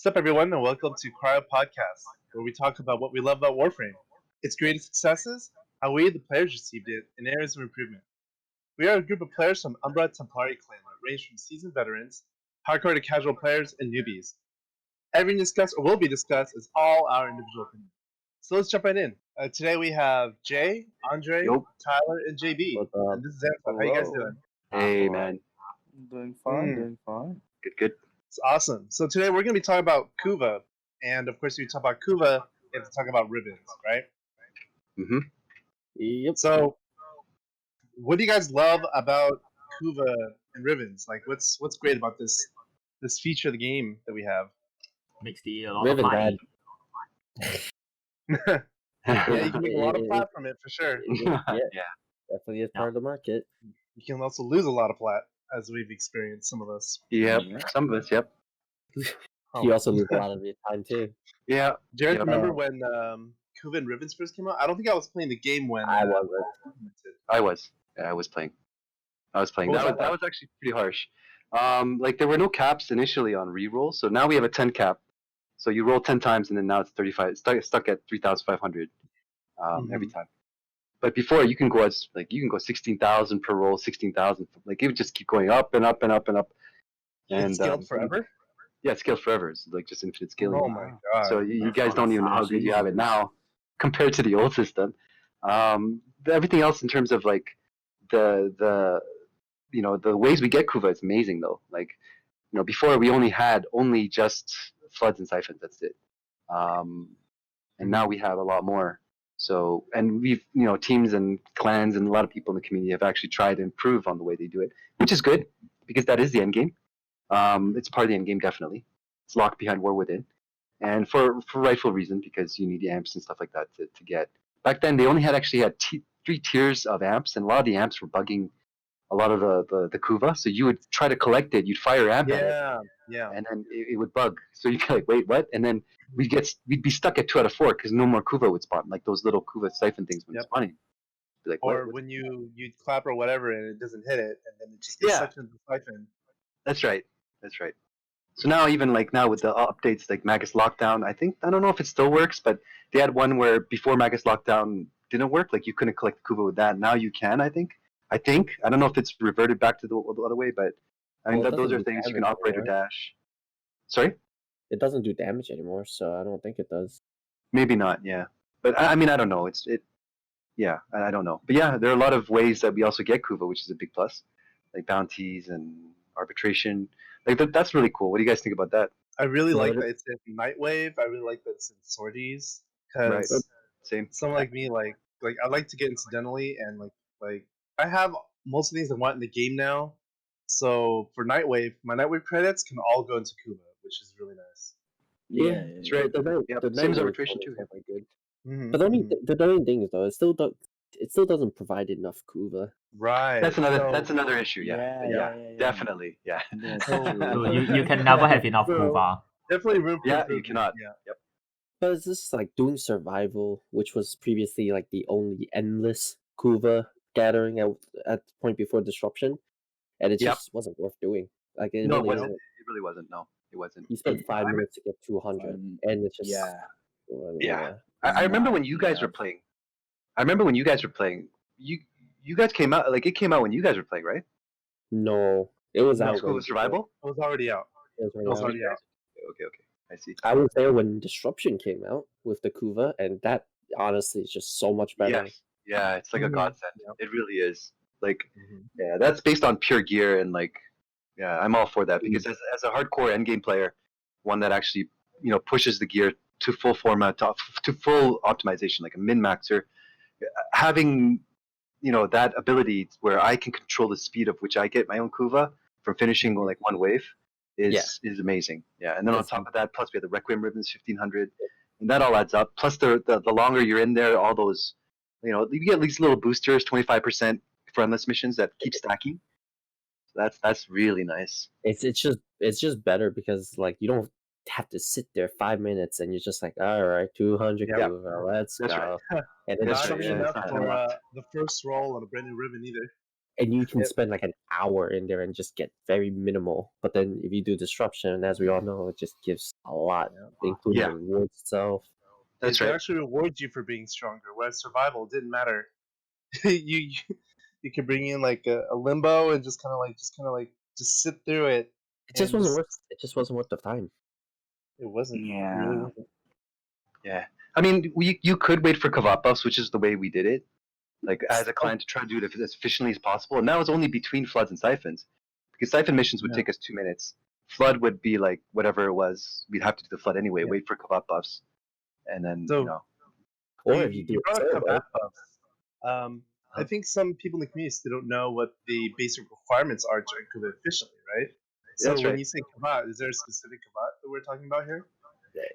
What's up, everyone, and welcome to Cryopodcast, where we talk about what we love about Warframe, its greatest successes, how we, the players, received it, and areas of improvement. We are a group of players from Umbra Templarii Clan that range from seasoned veterans, hardcore to casual players, and newbies. Everything discussed or will be discussed is all our individual opinion. So let's jump right in. Today we have Jay, Andre, Yup. Tyler, and JB. And this is Anton. How you guys doing? Hey, man. Doing fine. Good. It's awesome. So today we're going to be talking about Kuva, and of course, if you talk about Kuva, you have to talk about Rivens, right? Mm-hmm. Yep. So, what do you guys love about Kuva and Rivens? Like, what's great about this feature of the game that we have? Makes the a lot Riven of money. Yeah, you can make a lot of plat from it for sure. Yeah, Yeah. definitely is part of the market. You can also lose a lot of plat, as we've experienced, some of us. Yep. Yeah. Some of us, yep. You also lose a lot of your time too. Yeah. Jared, Yep. remember when Kuva and Rivens first came out? I don't think I was playing the game when I wasn't. I was. Yeah, I was playing. What was That was actually pretty harsh. Like there were no caps initially on reroll, so now we have a 10 cap. So you roll 10 times, and then now it's 35. Stuck at 3,500 every time. But before you can go 16,000 per roll, 16,000. Like it would just keep going up and up and up and up. And It's scaled forever? Yeah, it scales forever. It's like just infinite scaling. Oh my god. So you That's guys don't even know how good you have it now compared to the old system. Everything else in terms of like the ways we get Kuva is amazing though. Like before we only had just floods and siphons. That's it. And now we have a lot more. So and we've teams and clans and a lot of people in the community have actually tried to improve on the way they do it, which is good because that is the end game. It's part of the end game definitely. It's locked behind War Within. And for rightful reason, because you need the amps and stuff like that to get. Back then, they only had 3 tiers of amps, and a lot of the amps were bugging a lot of the Kuva. So you would try to collect it, you'd fire amp at it, Yeah. and then it would bug. So you'd be like, wait, what? And then we'd be stuck at 2 out of 4 because no more Kuva would spawn, like those little Kuva siphon things when spawning. Be like, Or what? when you clap or whatever and it doesn't hit it, and then it just gets sucked into the siphon. That's right. So now even like now with the updates like Magus Lockdown, I don't know if it still works, but they had one where before Magus Lockdown didn't work, like you couldn't collect Kuva with that. Now you can, I think. I don't know if it's reverted back to the other way, but I mean those are things you can operate or dash. Sorry? It doesn't do damage anymore, so I don't think it does. Maybe not, yeah. But I mean I don't know. Yeah, I don't know. But yeah, there are a lot of ways that we also get Kuva, which is a big plus. Like bounties and arbitration. Like that's really cool. What do you guys think about that? I really like that it's in Nightwave. I really like that it's in sorties. Because Same. someone like me, like I like to get incidentally, and like I have most of the things I want in the game now. So for Nightwave, my Nightwave credits can all go into Kuva, which is really nice. Yeah, that's right. Same as arbitration too. Good. Mm-hmm. But the only thing is though, it still doesn't provide enough Kuva. Right. That's another issue. Yeah. Definitely. Yeah. So you can never have enough Kuva. Definitely room for you cannot. Yeah. Yep. But it's just like doing survival, which was previously like the only endless Kuva gathering at the point before disruption, and it just wasn't worth doing. Like it No, really it really wasn't. No, it wasn't. You spent 5 minutes to get 200, and it's just Yeah. I remember when you guys were playing. You guys came out it came out when you guys were playing, right? No, it was out. Kuva Survival? It was already out. Okay. I see. I was there when Disruption came out with the Kuva, and that honestly is just so much better. Yes. Yeah, it's like a godsend. Yep. It really is. Like, yeah, that's based on pure gear, and like, yeah, I'm all for that because as a hardcore endgame player, one that actually pushes the gear to full format, to full optimization, like a min maxer, having that ability where I can control the speed of which I get my own Kuva from finishing like one wave is amazing. Yeah, and then on top of that, plus we have the Requiem Rivens 1500, and that all adds up. Plus the longer you're in there, all those you get these little boosters, 25% for endless missions that keep stacking. So that's really nice. It's just better because like you don't have to sit there 5 minutes and you're just like, all right, 200 Kuva, let's go. Right. And then not enough for the first roll on a brand new Riven either. And you can Yep. spend like an hour in there and just get very minimal. But then if you do disruption, as we all know, it just gives a lot, including Yeah. the rewards itself. That's It right. actually rewards you for being stronger. Whereas survival didn't matter. you could bring in like a limbo and just kind of like sit through it. It just and wasn't worth. It just wasn't worth the time. It wasn't. It really Yeah. wasn't. Yeah. I mean, you could wait for Kavat buffs, which is the way we did it. Like as a client to try to do it as efficiently as possible. And that was only between floods and siphons, because siphon missions would Yeah. take us 2 minutes. Flood would be like whatever it was. We'd have to do the flood anyway. Yeah. Wait for Kavat buffs, and then So- Or you, if you do you it brought up solo, Kavat buffs. I think some people in the community still don't know what the basic requirements are to include it efficiently, right? So That's when right. you say Kavat, is there a specific Kavat that we're talking about here?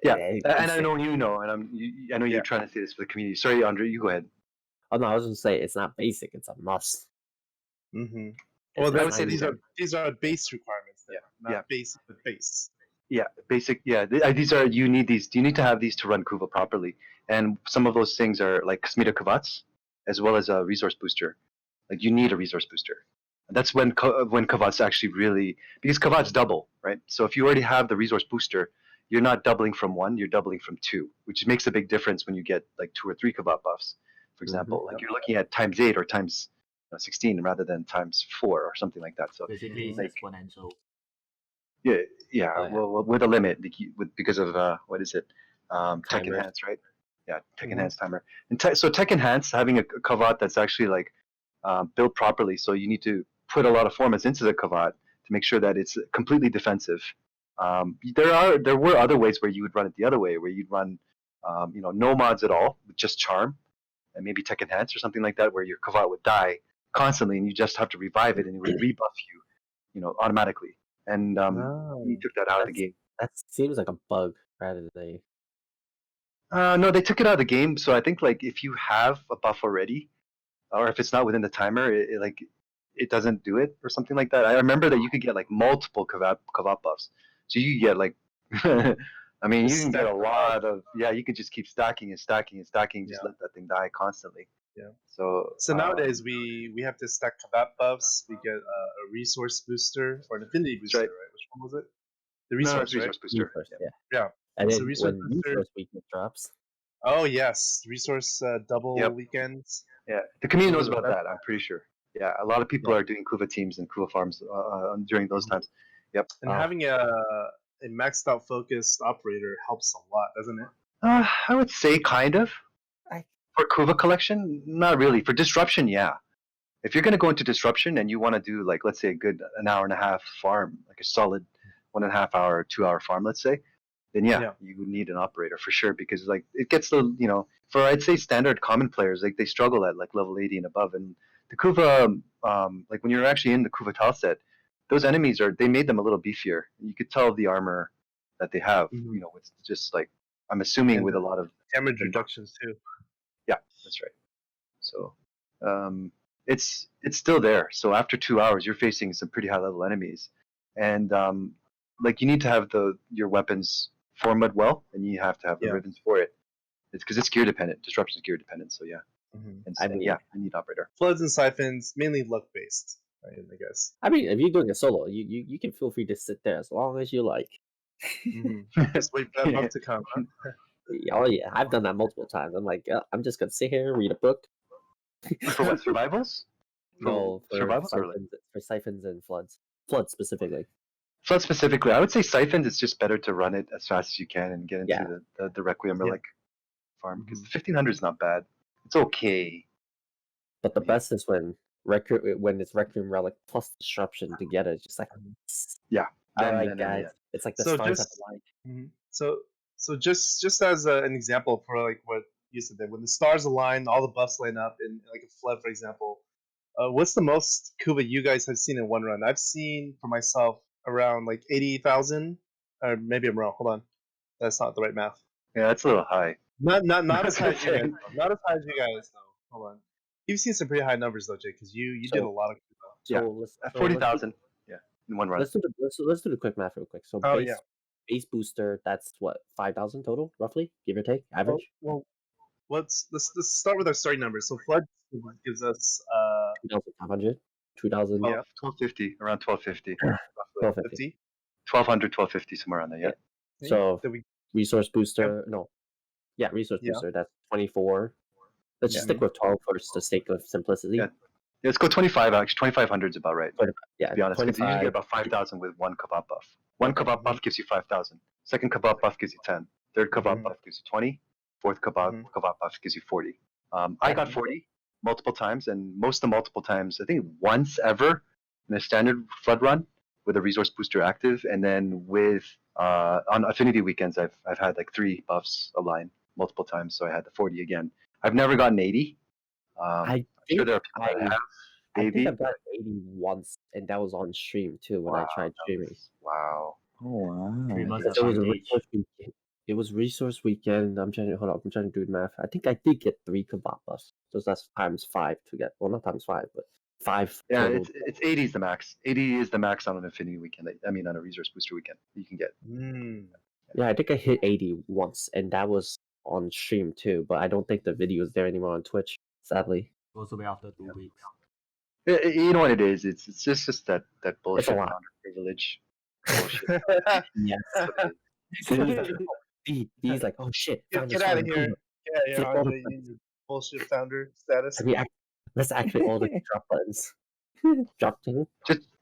Yeah, it's and I basic. know you know, and I know Yeah. you're trying to say this for the community. Sorry, Andre, you go ahead. Oh no, I was gonna say it's not basic; it's a must. Mm-hmm. It's Well, not I would say easy. these are base requirements. Then, not Yeah. basic, but base. Yeah, basic. Yeah, these are you need these. You need to have these to run Kuva properly, and some of those things are like Smeeta Kavats, as well as a resource booster. Like you need a resource booster. And that's when Kavats actually really, because Kavats double, right? So if you already have the resource booster, you're not doubling from 1, you're doubling from 2, which makes a big difference when you get like 2 or 3 Kavat buffs, for example. Like you're looking at times 8 or times 16 rather than times 4 or something like that. So Basically, it's like exponential. yeah, Oh, yeah. well with a limit because of what is it? Tech Timers. Enhance, right? Yeah, Tech Mhm. Enhance timer. And so Tech Enhance having a Kavat that's actually like built properly. So you need to put a lot of formats into the Kavat to make sure that it's completely defensive. There were other ways where you would run it the other way, where you'd run no mods at all, with just charm and maybe Tech Enhance or something like that, where your Kavat would die constantly and you just have to revive it and it would rebuff you automatically. And he took that out of the game. That seems like a bug rather than No, they took it out of the game. So I think like if you have a buff already, or if it's not within the timer, it doesn't do it or something like that. I remember that you could get like multiple Kavat buffs. So you get like, I mean, you Just can get a stack them lot of you could just keep stacking and stacking and stacking, just Yeah. let that thing die constantly. Yeah. So Nowadays we have to stack Kavat buffs. We get a resource booster or an affinity booster, right. right? Which one was it? The No, resource, it's resource right? booster. resource, Yeah. yeah. Yeah. And So then resource when booster- resource weakness drops, Oh yes, resource double Yep. weekends. Yeah, the community knows Those are about the that. I'm pretty sure. Yeah, a lot of people are doing Kuva teams and Kuva farms during those times. Yep. And having a maxed out focused operator helps a lot, doesn't it? I would say kind of. I- For Kuva collection, not really. For disruption, yeah. If you're gonna go into disruption and you want to do like let's say an hour and a half farm, like a solid 1.5 hour, 2 hour farm, let's say, then yeah, you would need an operator for sure because like it gets the for I'd say standard common players like they struggle at like level 80 and above, and the Kuva like when you're actually in the Kuva tile set, those enemies they made them a little beefier. You could tell the armor that they have, Mhm. it's just like I'm assuming And with a lot of damage reductions too. yeah, that's right. So it's still there. So after 2 hours, you're facing some pretty high level enemies, and like you need to have your weapons format well, and you have to have the Yeah. ribbons for it. It's because it's gear dependent. Disruption is gear dependent. So yeah, and I mean- yeah, you need operator. Floods and siphons mainly luck based, right? I guess. I mean, if you're doing a solo, you can feel free to sit there as long as you like. Just wait for that bug to come. Huh? Oh yeah, I've done that multiple times. I'm like, I'm just gonna sit here, read a book. For what survivals? No, for survivals or like siphons and floods. Floods specifically. flood specifically? I would say siphons. It's just better to run it as fast as you can and get into the requiem or Yeah. like farm because 1500 is not bad. It's okay. But the Yeah. best is when it's Requiem Relic plus Disruption together. It's just like, Yeah. all right, then, guys. It's like the So stars just- have aligned. So just as an example for like what you said there, when the stars align, all the buffs line up in like a flood, for example. What's the most Kuva you guys have seen in one run? I've seen for myself around like 80,000, or maybe I'm wrong. Hold on, that's not the right math. Yeah, that's a little high. Not as high as you Okay. guys. Though. Not as high as you guys though. Hold on. You've seen some pretty high numbers though, Jay, because you did So- a lot of Kuva. So Yeah. let's, so let's do- 40,000. Yeah, in one run. Let's do the quick math real quick. So Oh, base booster, that's what, 5,000 total, roughly, give or take, average. Well, let's start with our starting numbers. So flood gives us 2,500. 2000. Yeah. 1250, around 1250. 1250. 1200, 1250, somewhere around there, yeah. So Did we? resource booster, no. Yeah, resource Yeah. booster, that's 24. Let's just Yeah. stick with 12 for the sake of simplicity. Yeah. Let's go 25, actually. 2500 is about right, 25, yeah, to be honest. Because you usually 25. get about 5,000 with one Kavat buff. One Okay. Kavat buff gives you 5,000. Second Kavat buff gives you 10. Third Kavat Mhm. buff gives you 20. Fourth Kavat Mhm. buff gives you 40. I got 40 multiple times, and most of the multiple times, I think once ever in a standard flood run with a resource booster active, and then with on affinity weekends, I've had like 3 buffs aligned multiple times, so I had the 40 again. I've never gotten 80. I I'm sure think there are people that have I think 80. I've got 80 once, and that was on stream too when I tried streaming. Wow. Streamers Because it was a advantage. resource weekend. It was resource weekend. I'm trying to do the math. I think I did get 3 Kavat buffs. So that's times 5 to get. Well, not times 5, but 5 Yeah, total. it's 80 is the max. 80 is the max on an affinity weekend. I mean, on a resource booster weekend you can get. Mm. Yeah, I think I hit 80 once, and that was on stream too. But I don't think the video is there anymore on Twitch, sadly. Also be after 2 weeks. You know what it is? It's just that bullshit lot. founder privilege. Bullshit. Yes. These like, oh shit, found Get this out one of here. Kuva. Yeah, Flip all the Andre, you bullshit founder status. I mean, let's actually all the drop buttons. Drop thing.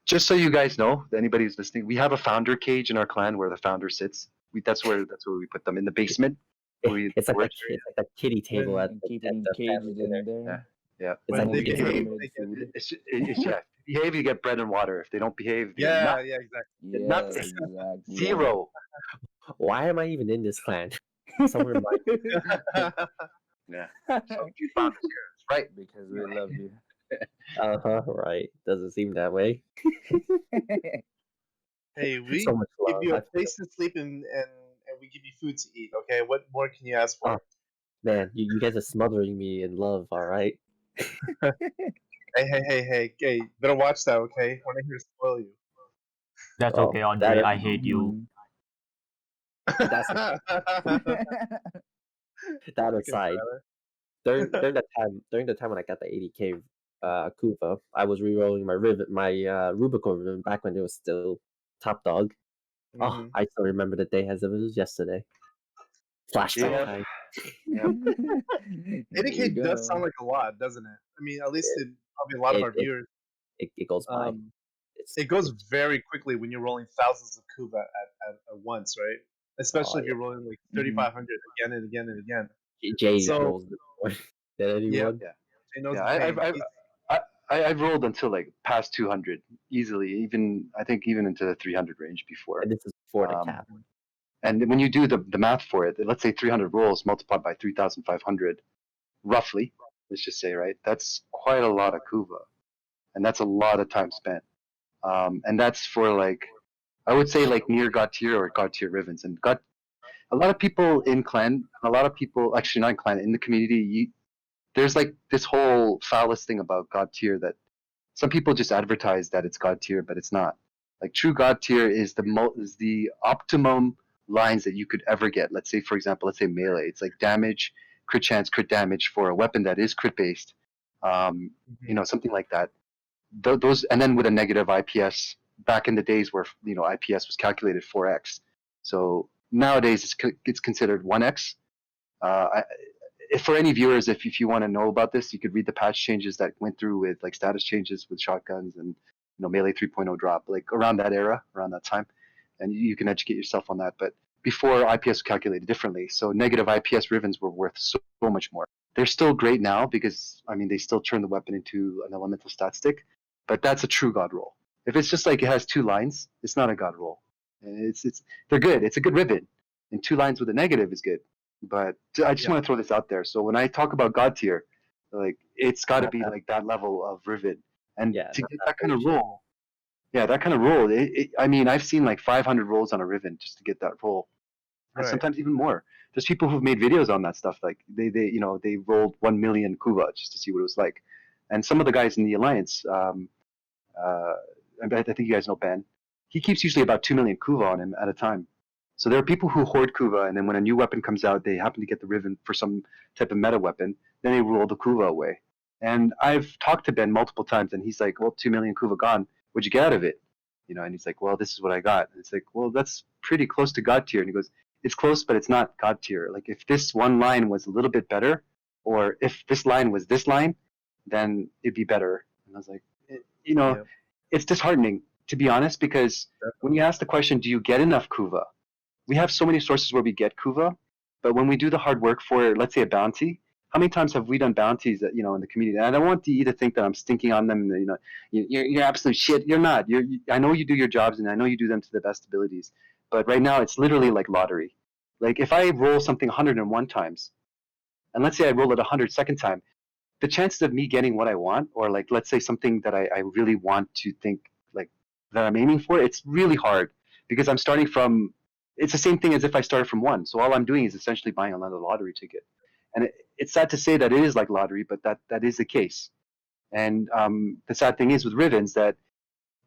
Just so you guys know, anybody who's listening, we have a founder cage in our clan where the founder sits. That's where we put them in the basement. It's like a kitty table at keeping the cages family in dinner. there. Yeah. It's When like they it's behave, Limited they get food. It's yeah. If you behave, you get bread and water. If they don't behave, you get Yeah, nothing. yeah, exactly. Yeah, Nothing. exactly. Zero. Why am I even in this clan? Somewhere in my Yeah. So you found us here. That's right. Because we love you. right. Doesn't seem that way. Hey, we So much give love. you I a place to sleep and we give you food to eat. Okay, what more can you ask for? Man, you guys are smothering me in love, alright? Hey, better watch that, okay? We're not here to spoil you. That's Oh, okay, Andre. that- I hate you. That's that aside. During the time when I got the 80k Kuva, I was rerolling my Rubicon Riven back when it was still top dog. Oh, Mhm. I still remember the day as if it was yesterday. Flashback Yeah. time. 80k does sound like a lot, doesn't it? I mean, at least to probably a lot of our viewers. It goes by. It goes very quickly when you're rolling thousands of Kuva at once, right? Especially if you're rolling like 3,500 again and again and again. Jay So- knows this more than anyone. He knows Yeah, the pain. I've rolled until like past 200 easily. I think even into the 300 range before. And this is before the Um, cap. And when you do the math for it, let's say 300 rolls multiplied by 3,500, roughly, let's just say, right? That's quite a lot of Kuva, and that's a lot of time spent. And that's for like, I would say like near God tier or God tier Rivens. And a lot of people in clan, a lot of people actually not in clan, in the community, there's like this whole phallus thing about God tier that some people just advertise that it's God tier, but it's not. Like true God tier is the optimum lines that you could ever get. Let's say, for example, let's say melee. It's like damage, crit chance, crit damage for a weapon that is crit based. Something like that. Those, and then with a negative IPS back in the days where IPS was calculated 4x. So nowadays it's considered 1x. For any viewers, if you want to know about this, you could read the patch changes that went through with like status changes with shotguns and melee 3.0 drop, like around that era, around that time, and you can educate yourself on that. But before, IPS was calculated differently, so negative IPS Rivens were worth so much more. They're still great now because they still turn the weapon into an elemental stat stick, but that's a true god roll. If it's just like it has 2 lines, it's not a god roll. They're good. It's a good Riven, and 2 lines with a negative is good. But I just want to throw this out there. So when I talk about God tier, like it's got to be like that level of Riven, and to get that kind of roll, I've seen like 500 rolls on a Riven just to get that roll, and sometimes even more. There's people who've made videos on that stuff. Like they rolled 1 million Kuva just to see what it was like, and some of the guys in the alliance, I think you guys know Ben. He keeps usually about 2 million Kuva on him at a time. So there are people who hoard Kuva, and then when a new weapon comes out, they happen to get the Riven for some type of meta weapon, then they roll the Kuva away. And I've talked to Ben multiple times, and he's like, well, 2 million Kuva gone. What'd you get out of it? And he's like, well, this is what I got. And it's like, well, that's pretty close to God tier. And he goes, it's close, but it's not God tier. Like, if this one line was a little bit better, or if this line was this line, then it'd be better. And I was like, it's disheartening, to be honest, because when you ask the question, do you get enough Kuva? We have so many sources where we get Kuva, but when we do the hard work for, let's say, a bounty, how many times have we done bounties that, in the community? And I don't want you to think that I'm stinking on them. You're absolute shit. You're not. I know you do your jobs, and I know you do them to the best abilities. But right now, it's literally like lottery. Like, if I roll something 101 times, and let's say I roll it 100 second time, the chances of me getting what I want, or like, let's say something that I really want to think like that I'm aiming for, it's really hard because I'm starting from. It's the same thing as if I started from 1. So all I'm doing is essentially buying another lottery ticket. And it's sad to say that it is like lottery, but that is the case. And the sad thing is with Rivens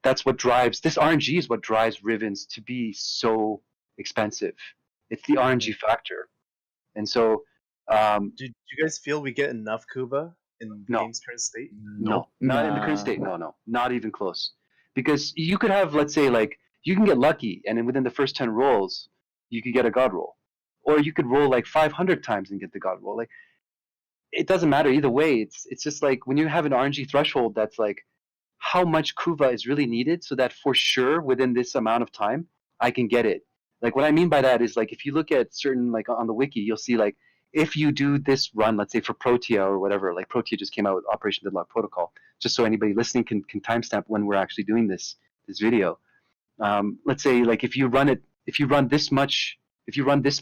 that's what drives, this RNG is what drives Rivens to be so expensive. It's the RNG factor. And so... do you guys feel we get enough Kuva in the game's current state? No, not in the current state. No, not even close. Because you could have, let's say, like, you can get lucky, and then within the first 10 rolls, you could get a God roll. Or you could roll like 500 times and get the God roll. Like, it doesn't matter either way. It's just like when you have an RNG threshold that's like how much Kuva is really needed so that for sure within this amount of time, I can get it. Like, what I mean by that is, like, if you look at certain, like, on the wiki, you'll see, like, if you do this run, let's say for Protea or whatever, like Protea just came out with Operation Deadlock Protocol, just so anybody listening can timestamp when we're actually doing this video. Let's say, like, if you run this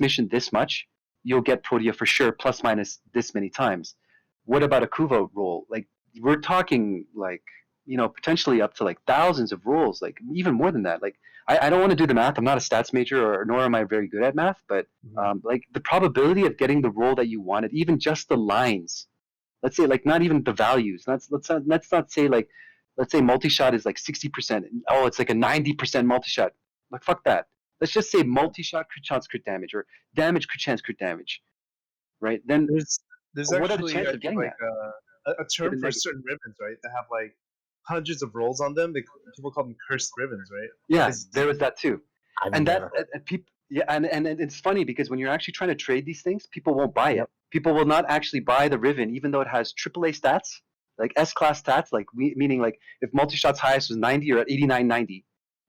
mission this much, you'll get Protea for sure, plus minus this many times. What about a Kuva roll? Like, we're talking, like, potentially up to like thousands of rolls, like even more than that. Like, I don't want to do the math. I'm not a stats major, nor am I very good at math. But like, the probability of getting the roll that you wanted, even just the lines. Let's say, like, not even the values. Let's not say, like, let's say multi-shot is like 60%. Oh, it's like a 90% multi-shot. Like, fuck that. Let's just say multi-shot crit chance crit damage, or damage crit chance crit damage. Right? Then there's what actually, are the chances of getting like a term for certain Rivens, right? That have like hundreds of rolls on them. People call them cursed Rivens, right? Yeah, there was that too. And never that people, yeah, and it's funny because when you're actually trying to trade these things, people won't buy it. People will not actually buy the Riven, even though it has AAA stats, like S-class stats, like meaning like if multi-shot's highest was 90, or at 89, 90,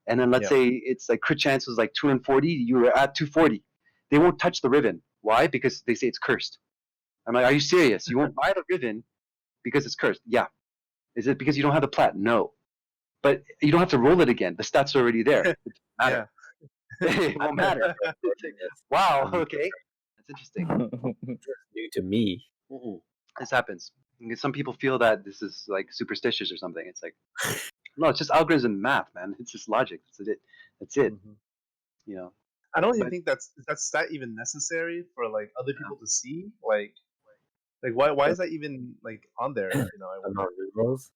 and then let's say it's like crit chance was like 240, you were at 240. They won't touch the Riven. Why? Because they say it's cursed. I'm like, are you serious? You won't buy the Riven because it's cursed? Yeah. Is it because you don't have the plat? No. But you don't have to roll it again. The stats are already there. It doesn't matter. It won't matter. Wow, okay. That's interesting. New to me. This happens. Some people feel that this is like superstitious or something. It's like, no, it's just algorithms and math, man. It's just logic. That's it. I don't even think that's stat even necessary for like other people to see. Like why is that even like on there? Rolls.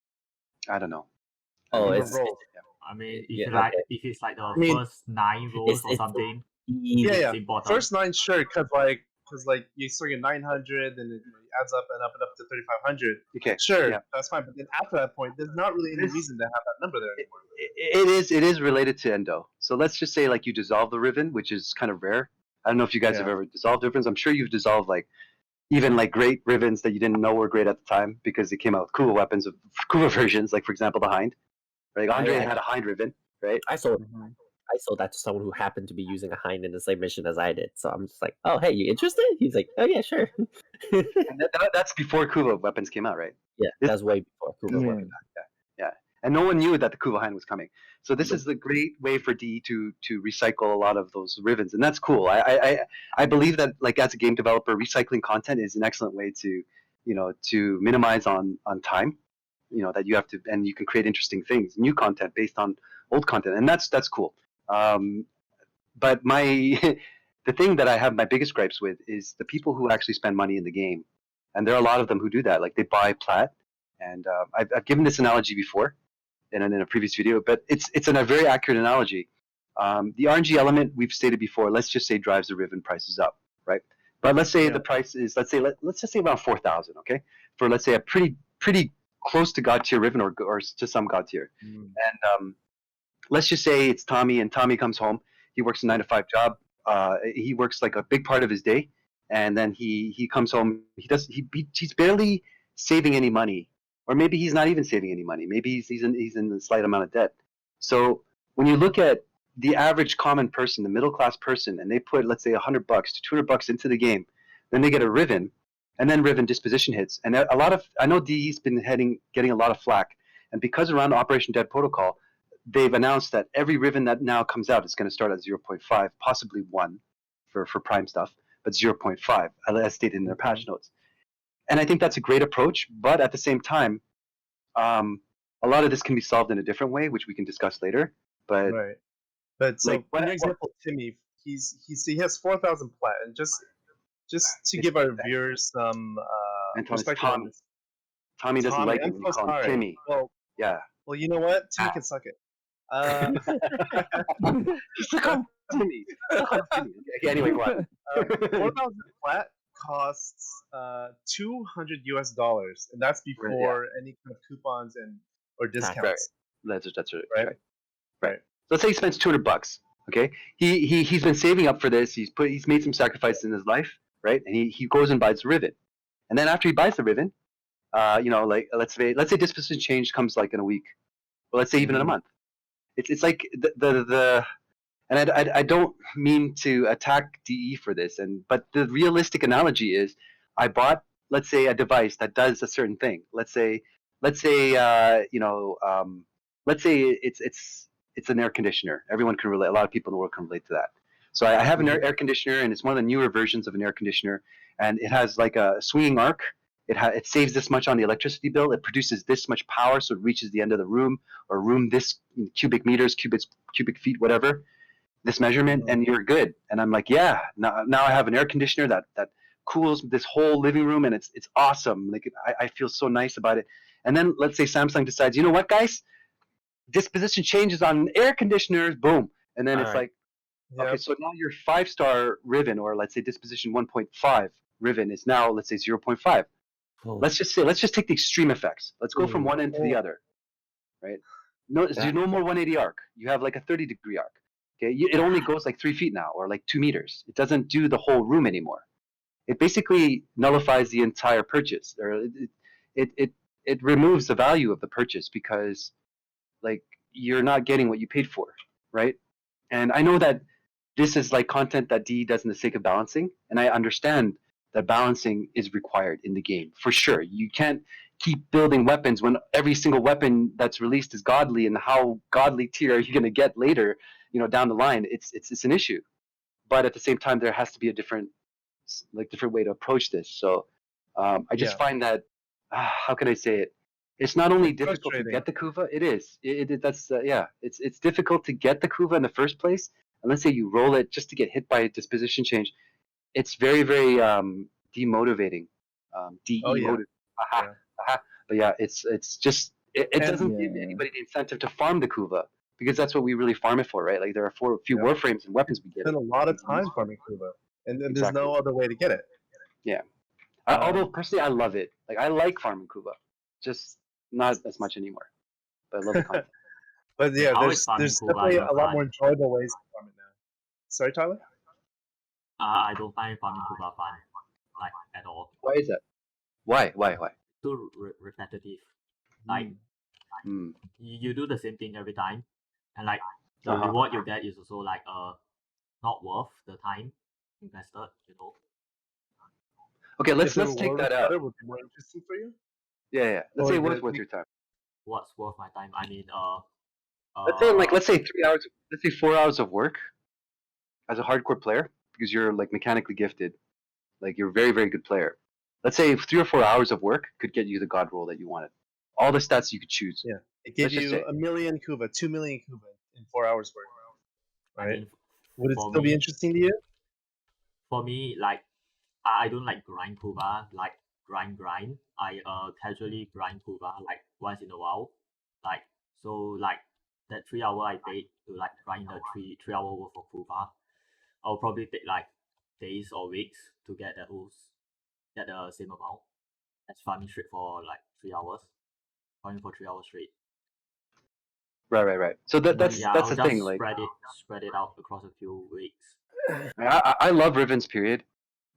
I don't know. Oh, I mean, if it's like the first 9 rolls or something, it's important. First 9, sure, because you still get 900, and it adds up and up to 3,500. Okay, sure, that's fine. But then after that point, there's not really any reason to have that number there anymore. It is related to endo. So let's just say, like, you dissolve the Riven, which is kind of rare. I don't know if you guys have ever dissolved Rivens. I'm sure you've dissolved like even like great Rivens that you didn't know were great at the time because they came out with Kuva weapons of Kuva versions, like for example the Hind. Like Andre had a Hind Riven, right? I sold that to someone who happened to be using a Hind in the same mission as I did. So I'm just like, oh, hey, you interested? He's like, oh yeah, sure. And that's before Kuva weapons came out, right? Yeah, that's way before Kuva weapons. Yeah. And no one knew that the Kuva Hind was coming. So this is the great way for D to recycle a lot of those Rivens, and that's cool. I believe that, like, as a game developer, recycling content is an excellent way to minimize on time. That you have to, and you can create interesting things, new content based on old content, and that's cool. But the thing that I have my biggest gripes with is the people who actually spend money in the game, and there are a lot of them who do that. Like, they buy plat, and I've given this analogy before in a previous video, but it's a very accurate analogy. The RNG element, we've stated before, let's just say drives the Riven prices up, right? But let's say the price is, let's just say around 4,000, okay? For, let's say, a pretty pretty close to God tier Riven or to some God tier. And let's just say it's Tommy, and Tommy comes home. He works a 9-to-5 job. He works like a big part of his day, and then he comes home. He's barely saving any money, or maybe he's not even saving any money. Maybe he's in a slight amount of debt. So when you look at the average common person, the middle class person, and they put, let's say, $100 to $200 into the game, then they get a Riven, and then Riven disposition hits. And I know DE's been getting a lot of flack, and because around Operation Dead Protocol, they've announced that every Riven that now comes out is going to start at 0.5, possibly 1 for prime stuff, but 0.5, as stated in their patch notes. And I think that's a great approach, but at the same time, a lot of this can be solved in a different way, which we can discuss later. But right. But so, like, for example, Timmy, he has 4,000 plat, and just to give our viewers some perspective on this. Tommy doesn't like it when you call him Timmy. Well, yeah. Well, you know what? Timmy can suck it. Just call him Timmy. Okay, anyway, what? 4,000 plat costs $200, and that's before any kind of coupons or discounts. Right. That's right. So let's say he spends $200. Okay, he's been saving up for this. He's made some sacrifices in his life, right? And he goes and buys the Riven, and then after he buys the Riven, like let's say disposition change comes like in a week, or let's say even in a month. It's like and I don't mean to attack DE for this, but the realistic analogy is, I bought, let's say, a device that does a certain thing. Let's say it's an air conditioner. Everyone can relate. A lot of people in the world can relate to that. So I have an air conditioner, and it's one of the newer versions of an air conditioner, and it has like a swinging arc. It saves this much on the electricity bill. It produces this much power, so it reaches the end of the room, or room this cubic meters, cubic feet, whatever, this measurement, and you're good. And I'm like, yeah, now I have an air conditioner that cools this whole living room, and it's awesome. Like I feel so nice about it. And then let's say Samsung decides, you know what, guys, disposition changes on air conditioners, boom, and then it's like, okay, so now your 5-star Riven, or let's say disposition 1.5 Riven, is now, let's say, 0.5. Let's just take the extreme effects. Let's go from one end to the other, right? There's no more 180 arc. You have like a 30-degree arc. Okay, it only goes like 3 feet now, or like 2 meters. It doesn't do the whole room anymore. It basically nullifies the entire purchase, or it removes the value of the purchase, because like you're not getting what you paid for, right? And I know that this is like content that DE does in the sake of balancing, and I understand that balancing is required in the game for sure. You can't keep building weapons when every single weapon that's released is godly, and how godly tier are you going to get later, down the line? It's an issue. But at the same time, there has to be a different way to approach this. So I just find that how can I say it? It's not only difficult to get the Kuva. It is. It's difficult to get the Kuva in the first place. And let's say you roll it just to get hit by a disposition change. It's very, very demotivating. Demotivating. But yeah, it's just it doesn't give anybody the incentive to farm the Kuva, because that's what we really farm it for, right? Like there are a few Warframes and weapons we get. Spend a lot of time farming Kuva, and there's no other way to get it. Yeah. Although personally, I love it. Like I like farming Kuva, just not as much anymore. But I love the content. But yeah, there's definitely a lot more enjoyable ways to farm it now. Sorry, Tyler? I don't find farming Kuva fun, like, at all. Why is that? Why? Too repetitive. Like, you do the same thing every time, and like the reward you get is also like not worth the time invested. Okay, let's take that out. Would be more interesting for you? Yeah. Let's say what's worth your time. What's worth my time? I mean, let's say 3 hours. Let's say 4 hours of work as a hardcore player, because you're like mechanically gifted, like you're a very, very good player. Let's say 3 or 4 hours of work could get you the god roll that you wanted. All the stats you could choose. Yeah, it gave you 1 million Kuva, 2 million Kuva in 4 hours work. Right? I mean, would it still be interesting to you? For me, like, I don't like grind Kuva, like grind. I casually grind Kuva like once in a while. Like, so like that 3 hour I paid to like grind the 3 hour worth of Kuva, I'll probably take like days or weeks to get the same amount. just farming straight for like 3 hours. Farming for 3 hours straight. Right. So Then, that's yeah, that's I'll the just thing. Like spread it out across a few weeks. I love Rivens period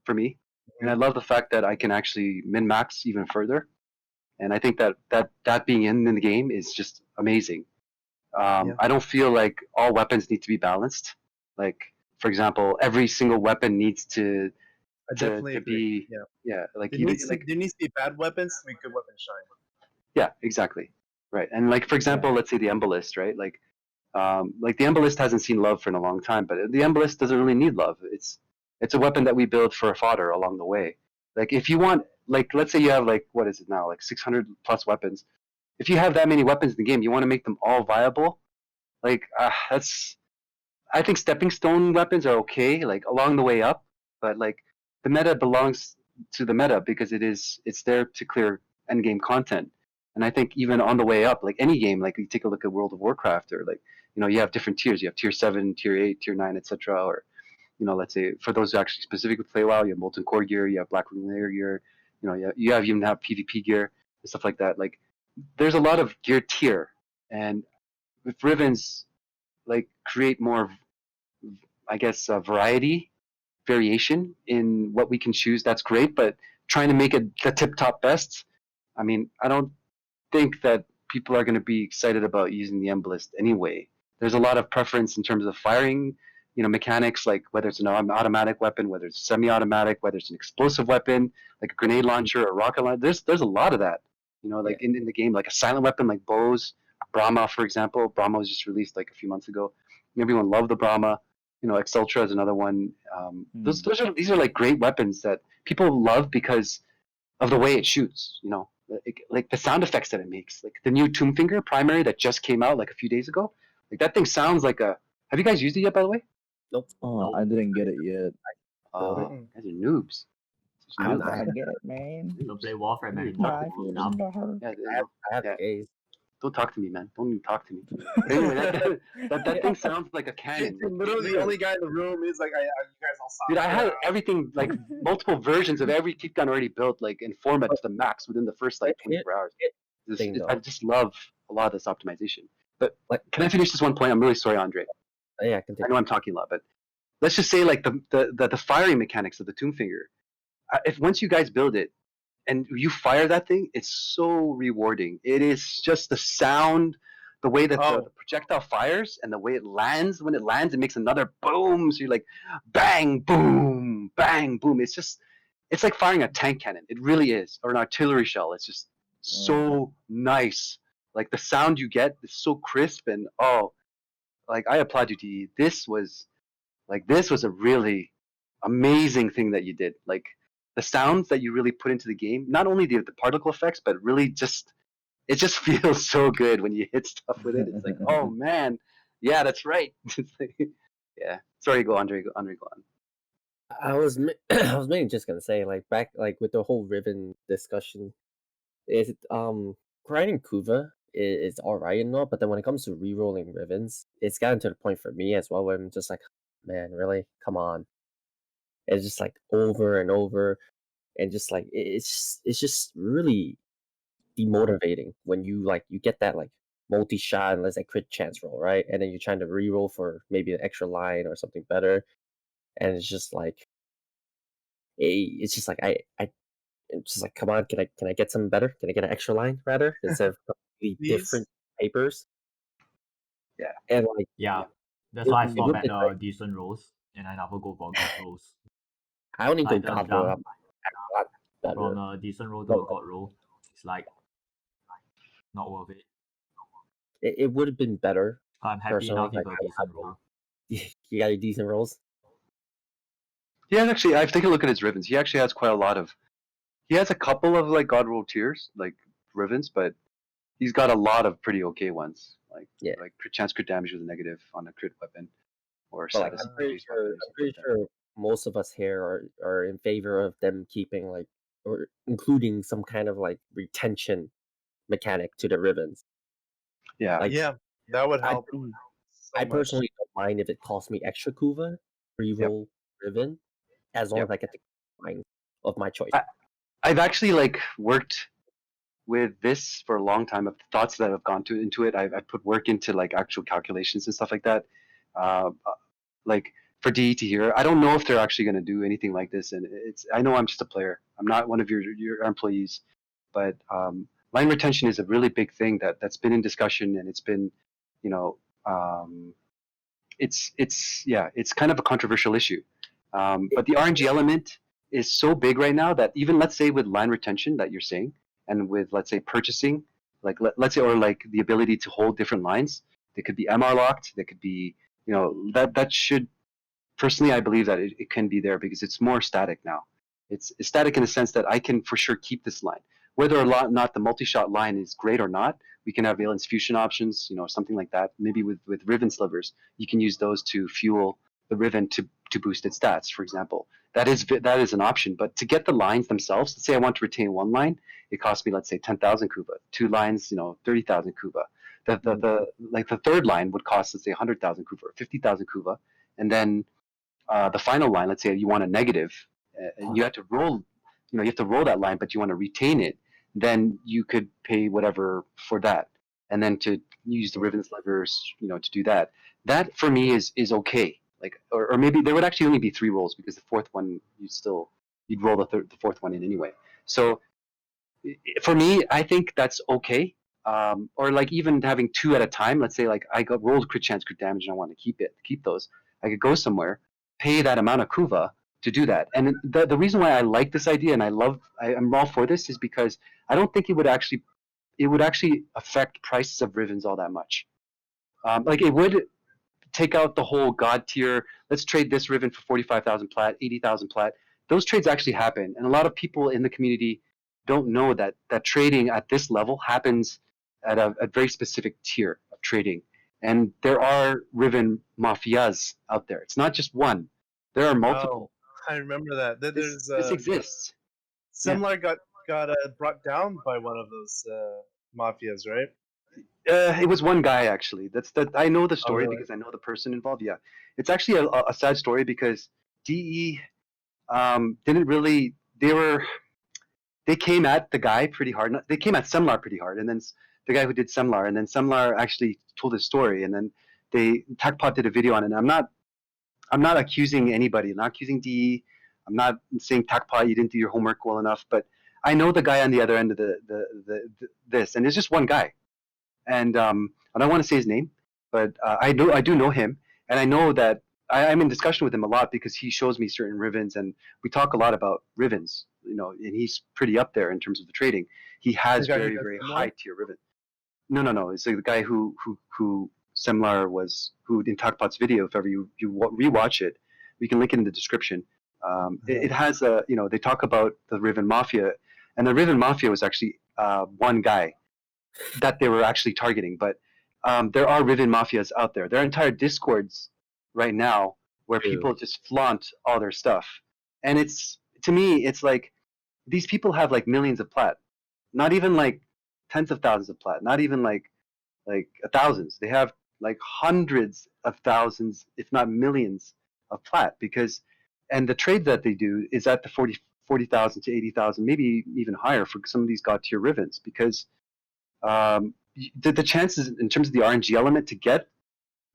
for me, and I love the fact that I can actually min max even further. And I think that being in the game is just amazing. I don't feel like all weapons need to be balanced. Like for example, every single weapon needs to I definitely to agree. be Yeah. like There you needs, like there needs to be bad weapons to make good weapons shine. yeah, exactly. Right. And like for example, let's say the Embolist, right? Like the Embolist hasn't seen love for a long time, but the Embolist doesn't really need love. It's a weapon that we build for a fodder along the way. Like if you want, like let's say you have like what is it now, like 600 plus weapons. If you have that many weapons in the game, you want to make them all viable. Like that's I think stepping stone weapons are okay, like along the way up, but like the meta belongs to the meta because it's there to clear end game content. And I think even on the way up, like any game, like you take a look at World of Warcraft or like you have different tiers. You have tier 7, tier 8, tier 9, etc. Or let's say for those who actually specifically play WoW, you have Molten Core gear, you have Black Rune Layer gear, you even have PvP gear and stuff like that. Like there's a lot of gear tier, and with Rivens, like create more, I guess, variety, variation in what we can choose. That's great, but trying to make it the tip top best. I mean, I don't think that people are going to be excited about using the Embolist anyway. There's a lot of preference in terms of firing, mechanics, like whether it's an automatic weapon, whether it's semi-automatic, whether it's an explosive weapon, like a grenade launcher or a rocket launcher. There's a lot of that, like in the game, like a silent weapon like bows, Brahma, for example. Brahma was just released like a few months ago. Everyone loved the Brahma. Exultra is another one. These are like great weapons that people love because of the way it shoots. Like the sound effects that it makes. Like the new Tomb Finger primary that just came out like a few days ago. Like that thing sounds like a. Have you guys used it yet, by the way? Nope. Oh, I didn't get it yet. Oh, you guys are noobs. Such I'm noobs. not. I get it, man. Don't play Warframe Dude, anymore. Try Cool it down. in the heart. Yeah, I have yeah. gaze. Don't talk to me, man. Don't even talk to me. But anyway, that thing sounds like a cannon. Like, Literally, the only guy in the room is like, you guys all stop. dude, I had everything, like multiple versions of every keep gun already built, like in format to the max within the first like 24 hours. I just love a lot of this optimization. But like, can I finish this one point? I'm really sorry, Andre. Yeah, I continue. know I'm talking a lot, but let's just say like the firing mechanics of the Tomb Finger. If once you guys build it and you fire that thing, it's so rewarding. It is just the sound, the way that the projectile fires and the way it lands. When it lands, it makes another boom. So you're like, bang, boom, bang, boom. It's like firing a tank cannon. It really is, or an artillery shell. It's just so nice. Like the sound you get is so crisp and like I applaud you, DE. This was a really amazing thing that you did. Like the sounds that you really put into the game, not only the particle effects, but really it just feels so good when you hit stuff with it. It's like, oh man, yeah, that's right. Yeah. Sorry, go Andre. Go on. I was I was mainly just gonna say like back like with the whole Riven discussion, is grinding Kuva is alright and all, but then when it comes to re-rolling Rivens, it's gotten to the point for me as well where I'm just like, man, really, come on. It's just like over and over, and just like it's just really demotivating when you get that like multi-shot and let's say crit chance roll, right? And then you're trying to re-roll for maybe an extra line or something better, and it's just like it's just like it's just like, come on, can I get something better? Can I get an extra line rather instead of completely different papers? Yeah. And like that's why I stop would at be like, decent rolls and I never go for god rolls. I only go Like God jump roll. I'm a lot better. from a decent roll to a god roll, it's like not worth it. It would have been better. I'm happy personally, enough with like, a decent roll. You got your decent rolls. Yeah, actually, I've taken a look at his Rivens. He actually has quite a lot of. He has a couple of like God roll tiers, like Rivens, but he's got a lot of pretty okay ones, like crit damage with a negative on a crit weapon, or But like, status I'm pretty sure most of us here are in favor of them keeping like or including some kind of like retention mechanic to the Rivens. Yeah, like, that would help. I personally don't mind if it costs me extra Kuva, re-roll Riven, as long as I get the line of my choice. I've actually like worked with this for a long time. Of thoughts that have gone into it. I've put work into like actual calculations and stuff like that. Like for DE to hear, I don't know if they're actually going to do anything like this. And I know I'm just a player. I'm not one of your employees, but line retention is a really big thing that's been in discussion, and it's been, you know, it's kind of a controversial issue. But the RNG element is so big right now that even let's say with line retention that you're saying, and with let's say purchasing, like let's say, or like the ability to hold different lines, they could be MR locked, they could be, that should, personally I believe that it can be there because it's more static now. It's static in the sense that I can for sure keep this line. Whether or not the multi-shot line is great or not, we can have valence fusion options, something like that. Maybe with Riven slivers, you can use those to fuel the Riven to boost its stats, for example. That is an option. But to get the lines themselves, let's say I want to retain one line, it costs me, let's say, 10,000 Kuva. Two lines, 30,000 Kuva. The third line would cost, let's say, 100,000 Kuva or 50,000 Kuva. And then the final line, let's say you want a negative, and you have to roll, you have to roll that line, but you want to retain it, then you could pay whatever for that, and then to use the Riven slivers, to do that. That for me is okay. Like, or maybe there would actually only be 3 rolls because the fourth one you'd roll the fourth one in anyway. So for me, I think that's okay. Or like even having 2 at a time. Let's say like I got rolled crit chance, crit damage, and I want to keep those. I could go somewhere, pay that amount of Kuva to do that. And the reason why I like this idea and I'm all for this is because I don't think it would actually affect prices of Rivens all that much. Like it would take out the whole god tier. Let's trade this Riven for 45,000 plat, 80,000 plat. Those trades actually happen, and a lot of people in the community don't know that trading at this level happens at a very specific tier of trading. And there are Riven mafias out there. It's not just one. There are multiple. Oh, I remember that. This exists. Semlar got brought down by one of those mafias, right? It was one guy actually. I know the story really? because I know the person involved. Yeah, it's actually a sad story because DE didn't really. They came at the guy pretty hard. They came at Semlar pretty hard, and then the guy who did Semlar, and then Semlar actually told his story, and then TechPod did a video on it. And I'm not accusing anybody. I'm not accusing DE. I'm not saying TechPod, you didn't do your homework well enough, but I know the guy on the other end of this, and it's just one guy. And I don't want to say his name, but I do know him, and I know that I'm in discussion with him a lot because he shows me certain Rivens, and we talk a lot about Rivens, and he's pretty up there in terms of the trading. He has very, very high tier Riven. No. It's like the guy who Semlar was, who in TalkPod's video, if ever you rewatch it, we can link it in the description. It has they talk about the Riven Mafia, and the Riven Mafia was actually one guy that they were actually targeting. But there are Riven Mafias out there. There are entire Discords right now where people just flaunt all their stuff. And to me, it's like these people have like millions of plat, not even like tens of thousands of plat, not even like thousands. They have like hundreds of thousands, if not millions of plat, and the trade that they do is at the 40,000 to 80,000, maybe even higher for some of these god tier Rivens, because the chances in terms of the RNG element to get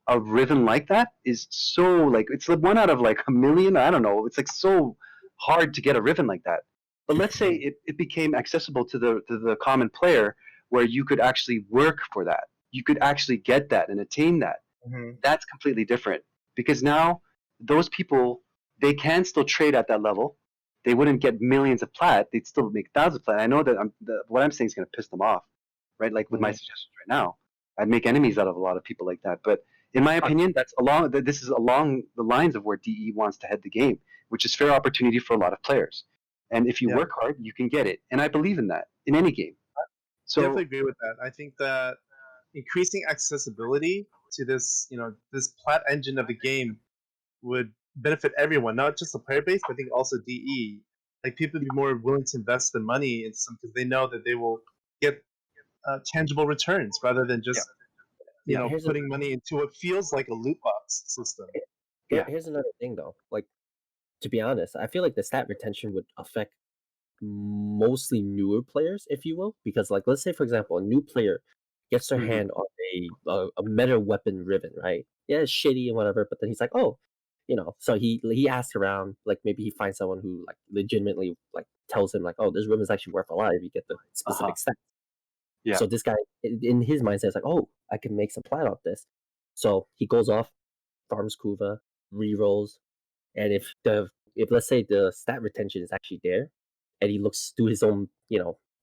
a Riven like that is so, like, it's like 1 out of like a million. I don't know. It's like so hard to get a Riven like that. But let's say it became accessible to the common player, where you could actually work for that. You could actually get that and attain that. Mm-hmm. That's completely different, because now those people, they can still trade at that level. They wouldn't get millions of plat. They'd still make thousands of plat. I know that what I'm saying is going to piss them off, right? Like with my suggestions right now, I'd make enemies out of a lot of people like that. But in my opinion, this is along the lines of where DE wants to head the game, which is fair opportunity for a lot of players. And if you work hard, you can get it. And I believe in that in any game. So I definitely agree with that. I think that increasing accessibility to this, this plat engine of the game would benefit everyone, not just the player base, but I think also DE. Like, people would be more willing to invest their money in some because they know that they will get tangible returns rather than just putting money into what feels like a loot box system. Here's another thing though. Like, to be honest, I feel like the stat retention would affect mostly newer players, if you will, because like let's say for example, a new player gets their Mhm. hand on a meta weapon Riven, right? Yeah, it's shitty and whatever, but then he's like, oh, so he asks around, like maybe he finds someone who like legitimately like tells him like, oh, this Riven's actually worth a lot if you get the specific stats. Yeah. So this guy, in his mindset, is like, oh, I can make some plat off this. So he goes off, farms Kuva, rerolls, and if let's say the stat retention is actually there, and he looks do his own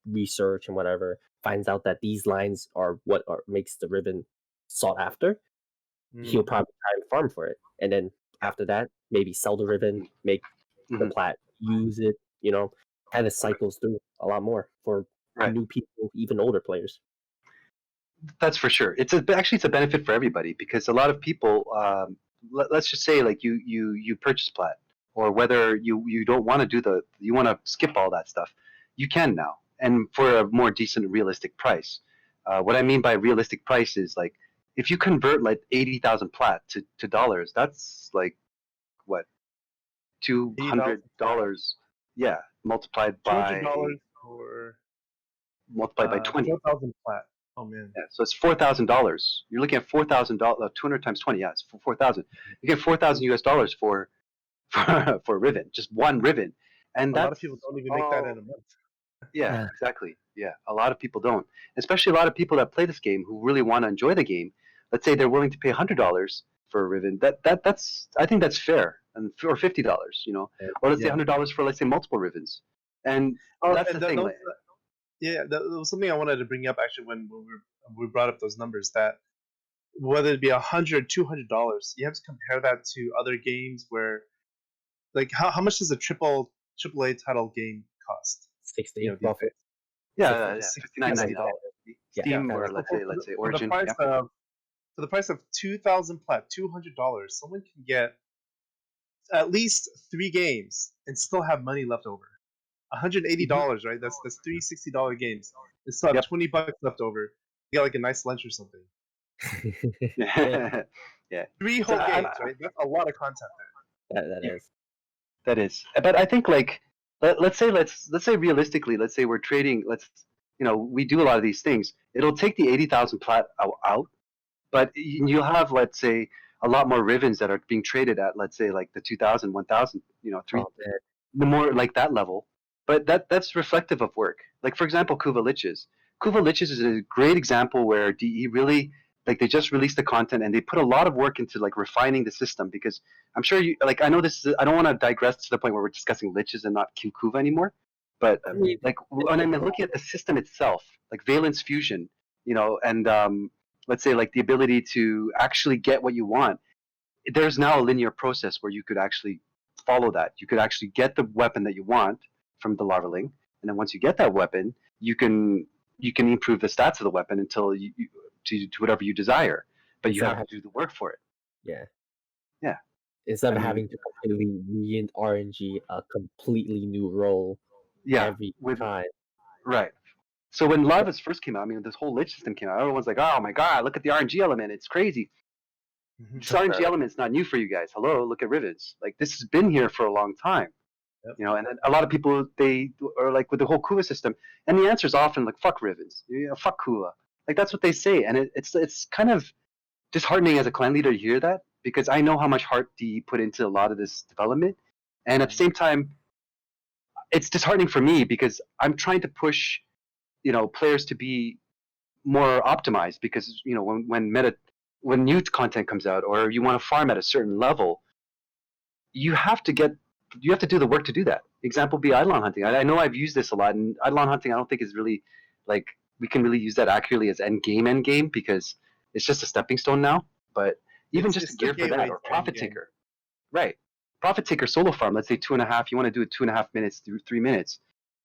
research and whatever, finds out that these lines are what makes the Riven sought after, he'll probably try and farm for it, and then after that maybe sell the Riven, make the Mhm. plat, use it, kind of cycles through a lot more for Right. new people, even older players. That's for sure. Actually it's a benefit for everybody because a lot of people, let's just say like you purchase plat, or whether you don't want to you want to skip all that stuff, you can now, and for a more decent, realistic price. What I mean by realistic price is like if you convert like 80,000 plat to dollars, that's like what, $200, yeah, multiplied by $200 for 20. 4,000 plat. Oh man. Yeah, so it's $4,000. You're looking at $4,000, 200 times 20. Yeah, it's for 4,000. You get 4,000 US dollars for for Riven, just one Riven, and A lot of that's people don't even make that in a month. yeah, exactly. Yeah, a lot of people don't, especially a lot of people that play this game who really want to enjoy the game. Let's say they're willing to pay $100 for a Riven. That's I think that's fair, and or $50, or let's say $100 for let's say multiple Rivens, and that's And the thing. that was something I wanted to bring up actually when we brought up those numbers, that whether it be $100, $200, you have to compare that to other games where, like, how much does a AAA title game cost? 60 These roughly. days? Yeah, $60, $59.99. Yeah, Steam, yeah, or yeah. let's say For the Origin. price Yeah. of for the price of 2,000 plat, $200, someone can get at least 3 games and still have money left over. $180, right? That's three $60 games. And still have Yep. $20 left over. You got like a nice lunch or something. Yeah. Yeah. 3 So whole games, right? That's a lot of content there. That Yeah. is. That is, but I think like let's say realistically, let's say we're trading. We do a lot of these things. It'll take the 80,000 plat out, but you'll have, let's say, a lot more Rivens that are being traded at, let's say, like the 2,000, 1,000, 3, Oh, man. the more like that level. But that's reflective of work. Like for example, Kuva Liches. Kuva Liches is a great example where DE really, like, they just released the content and they put a lot of work into like refining the system, because I'm sure you like, I know this is, I don't want to digress to the point where we're discussing Liches and not Kuva anymore. But I mean, like when I'm looking at the system itself, like valence fusion, and let's say like the ability to actually get what you want, there's now a linear process where you could actually follow that. You could actually get the weapon that you want from the larvaling, and then once you get that weapon, you can improve the stats of the weapon until to whatever you desire. But you Instead of have to do the work for it. yeah. Yeah. Instead I of mean, having to completely RNG a completely new role Yeah. every With time. right. So when larvas first came out, I mean, this whole lich system came out, everyone's like, "Oh my god, look at the RNG element! It's crazy." This RNG element's not new for you guys. Hello, look at Rivens. Like, this has been here for a long time. Yep. And then a lot of people, they are like with the whole Kuva system, and the answer is often like, "Fuck Rivens, fuck Kuva." Like, that's what they say, and it's kind of disheartening as a clan leader to hear that, because I know how much heart DE put into a lot of this development, and at the same time, it's disheartening for me because I'm trying to push, players to be more optimized, because when new content comes out, or you want to farm at a certain level, you have to do the work to do that. Example be Eidolon hunting. I know I've used this a lot, and Eidolon hunting I don't think is really, like, we can really use that accurately as end game, because it's just a stepping stone now. But even just a gear for that, or Profit Taker, right? Profit Taker solo farm. Let's say 2.5. You want to do it 2.5 minutes through 3 minutes.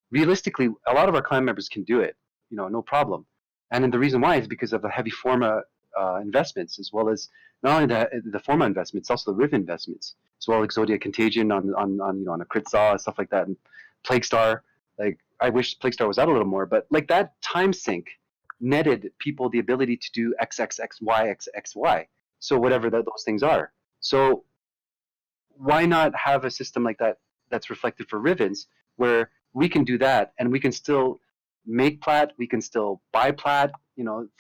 Realistically, a lot of our clan members can do it, no problem. And then the reason why is because of the heavy Forma investments, as well as not only the Forma investments, also the Riven investments, as well as Exodia Contagion on a crit saw and stuff like that, and Plague Star. Like, I wish Plague Star was out a little more, but like that time sink netted people the ability to do XXXY, XXY. So whatever those things are. So why not have a system like that that's reflected for Rivens, where we can do that, and we can still make plat, we can still buy plat,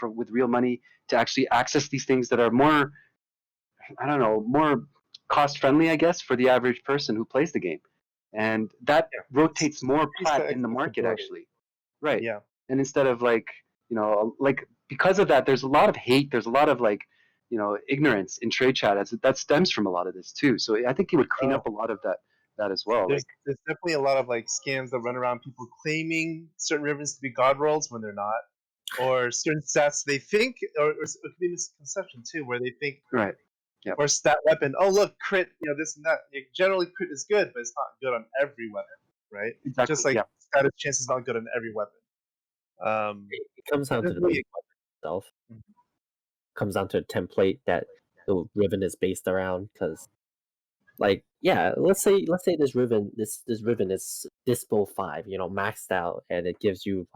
with real money to actually access these things that are more, I don't know, more cost friendly, I guess, for the average person who plays the game, and that Yeah. rotates more Increase the plat in the market accessibility. actually, right? Yeah. And instead of because of that, there's a lot of hate, there's a lot of ignorance in trade chat that stems from a lot of this too. So I think it would clean up a lot of that as well. There's definitely a lot of scams that run around, people claiming certain Rivens to be god rolls when they're not, or certain stats they think, or it could be misconception too, where they think right. Yep. or stat weapon, oh look, crit, this and that. Generally, crit is good, but it's not good on every weapon, right? Exactly. Just like status chance is not good on every weapon. It comes down to the base weapon itself. Comes down to a template that the Riven is based around, because let's say this Riven is Dispo 5, maxed out, and it gives you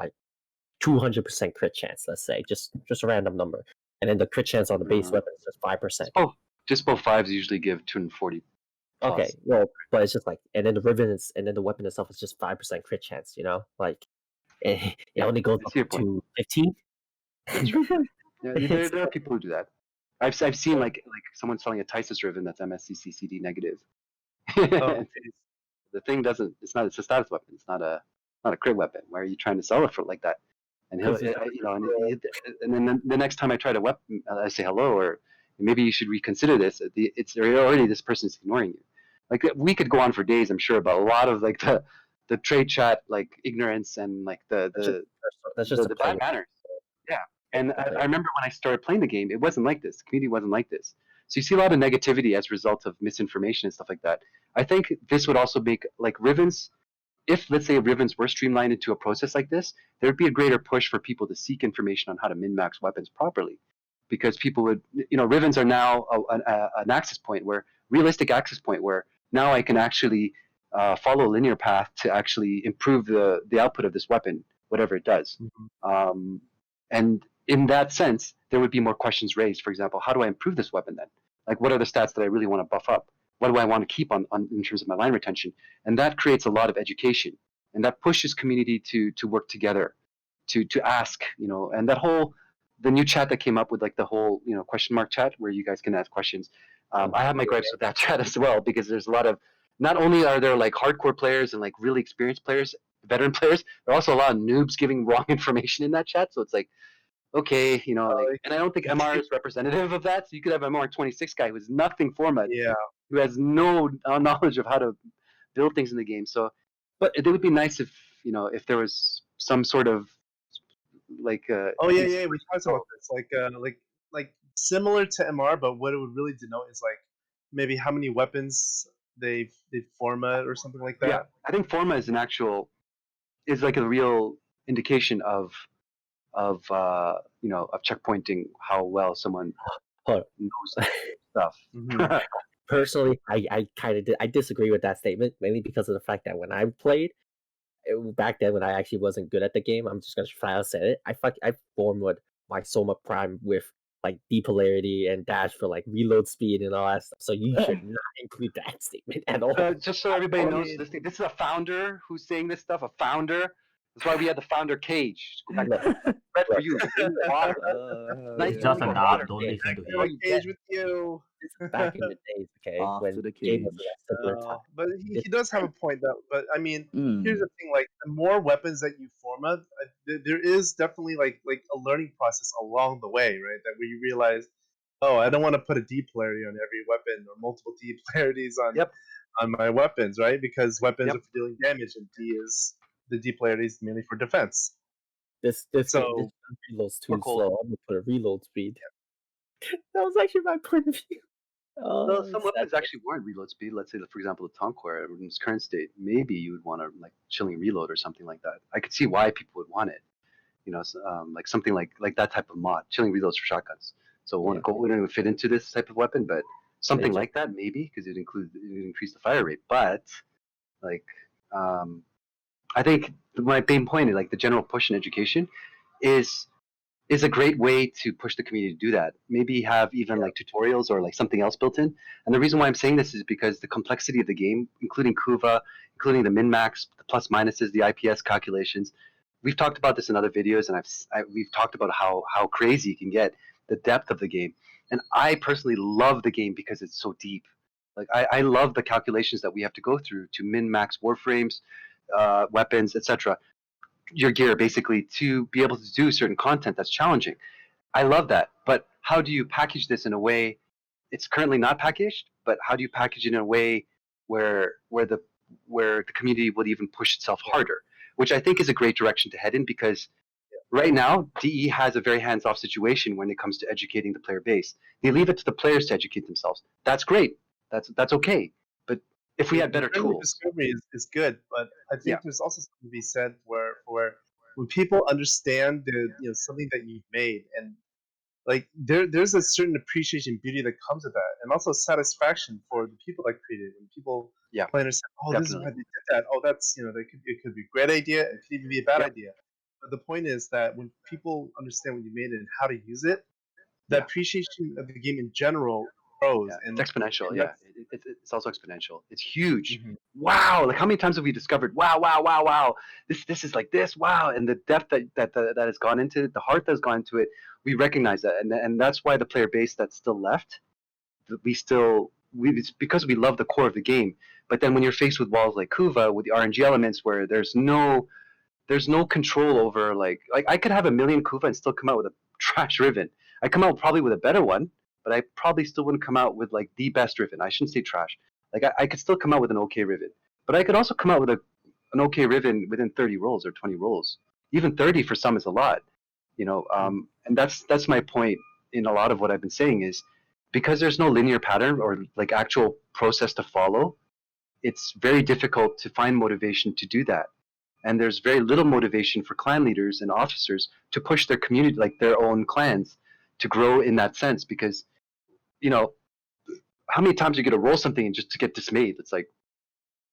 200% crit chance, let's say, just a random number, and then the crit chance on the base weapon is just 5%. Oh, Dispo 5s usually give 240. Okay, well, but it's just and then the Riven and then the weapon itself is just 5% crit chance, it only goes up to 15. Yeah, there are people who do that. I've seen someone selling a Tysus Riven that's MSCC CD negative. The thing it's a status weapon. It's not a crit weapon. Why are you trying to sell it for like that? And and then the next time I try to weapon, I say hello, or maybe you should reconsider this. It's already this person's ignoring you. We could go on for days, I'm sure, about a lot of the trade chat ignorance and that's just the bad manners. Yeah. And I remember when I started playing the game, it wasn't like this. The community wasn't like this. So you see a lot of negativity as a result of misinformation and stuff like that. I think this would also make Rivens, if let's say Rivens were streamlined into a process like this, there would be a greater push for people to seek information on how to min-max weapons properly. Because people would, Rivens are now an access point realistic access point where now I can actually follow a linear path to actually improve the output of this weapon, whatever it does. Mm-hmm. And in that sense, there would be more questions raised. For example, how do I improve this weapon then? What are the stats that I really want to buff up? What do I want to keep on in terms of my line retention? And that creates a lot of education, and that pushes community to work together, to ask, and the new chat that came up with the whole question mark chat where you guys can ask questions. I have my gripes with that chat as well, because there's a lot of, not only are there hardcore players and really experienced players, veteran players, there are also a lot of noobs giving wrong information in that chat. So it's okay, and I don't think MR is representative of that. So you could have a MR 26 guy who has nothing format, who has no knowledge of how to build things in the game. So, but it would be nice if there was some sort of we talked about this, like similar to MR, but what it would really denote is maybe how many weapons they format or something like that. Yeah, I think forma is is a real indication of checkpointing how well someone knows stuff. Mm-hmm. Personally, I disagree with that statement, mainly because of the fact that when I played back then, when I actually wasn't good at the game, I'm just gonna flat out say it. I formed my Soma Prime with depolarity and dash for reload speed and all that stuff. So you should not include that statement at all. Just so everybody knows, this is a founder who's saying this stuff. A founder. That's why we had the founder cage. Red for you. Just an app. Don't listen to him. Cage with you. This is back in the days, okay, when to the game was cage. a simpler time. But he does have a point though. But I mean, here's the thing: the more weapons that you format, there is definitely like a learning process along the way, right? That where you realize, oh, I don't want to put a D polarity on every weapon or multiple D polarities on my weapons, right? Because weapons are for dealing damage, and the D polarity is mainly for defense. This reload's too slow. I'm gonna put a reload speed. That was actually my point of view. Well, some weapons actually warrant reload speed. Let's say, for example, the Tonquer in its current state, maybe you would want to chilling reload or something like that. I could see why people would want it. Something like that type of mod, chilling reloads for shotguns. So it wouldn't even fit into this type of weapon, but something like that maybe, because it increase the fire rate. But I think my main point, the general push in education, is is a great way to push the community to do that. Maybe have even like tutorials or like something else built in. And the reason why I'm saying this is because the complexity of the game, including Kuva, including the min max, the plus minuses, the IPS calculations. We've talked about this in other videos, and we've talked about how crazy it can get, the depth of the game. And I personally love the game because it's so deep. Like I love the calculations that we have to go through to min max warframes, weapons, etc. Your gear basically to be able to do certain content that's challenging. I love that, but how do you package this in a way? It's currently not packaged, but how do you package it in a way where the community would even push itself harder? Which I think is a great direction to head in, because right now DE has a very hands-off situation when it comes to educating the player base. They leave it to the players to educate themselves. That's great. That's okay. But if we had better tools, discovery is good, but I think Yeah. there's also something to be said where when people understand something that you've made, and like there's a certain appreciation, beauty that comes with that, and also satisfaction for the people that created it. When people Yeah, play and understand, oh, this is why definitely. they did that. Oh, that's it could be a great idea. It could even be a bad Yep. idea. But the point is that when people understand what you made and how to use it, the Yeah. appreciation of the game in general grows. Yeah, And it's exponential. and Yeah, that's- it's also exponential. It's huge. Mhm. Wow! Like how many times have we discovered? Wow! Wow! Wow! Wow! This is like this. Wow! And the depth that has gone into it, the heart that's gone into it, we recognize that, and that's why the player base that's still left, it's because we love the core of the game. But then when you're faced with walls like Kuva with the RNG elements, where there's no control over like I could have a million Kuva and still come out with a trash Riven. I come out probably with a better one, but I probably still wouldn't come out with like the best Riven. I shouldn't say trash. Like I could still come out with an okay Riven, but I could also come out with an okay Riven within 30 rolls or 20 rolls. Even 30 for some is a lot, and that's my point in a lot of what I've been saying is because there's no linear pattern or like actual process to follow. It's very difficult to find motivation to do that. And there's very little motivation for clan leaders and officers to push their community, like their own clans, to grow in that sense. Because, how many times are you going to roll something and just to get dismayed? It's like,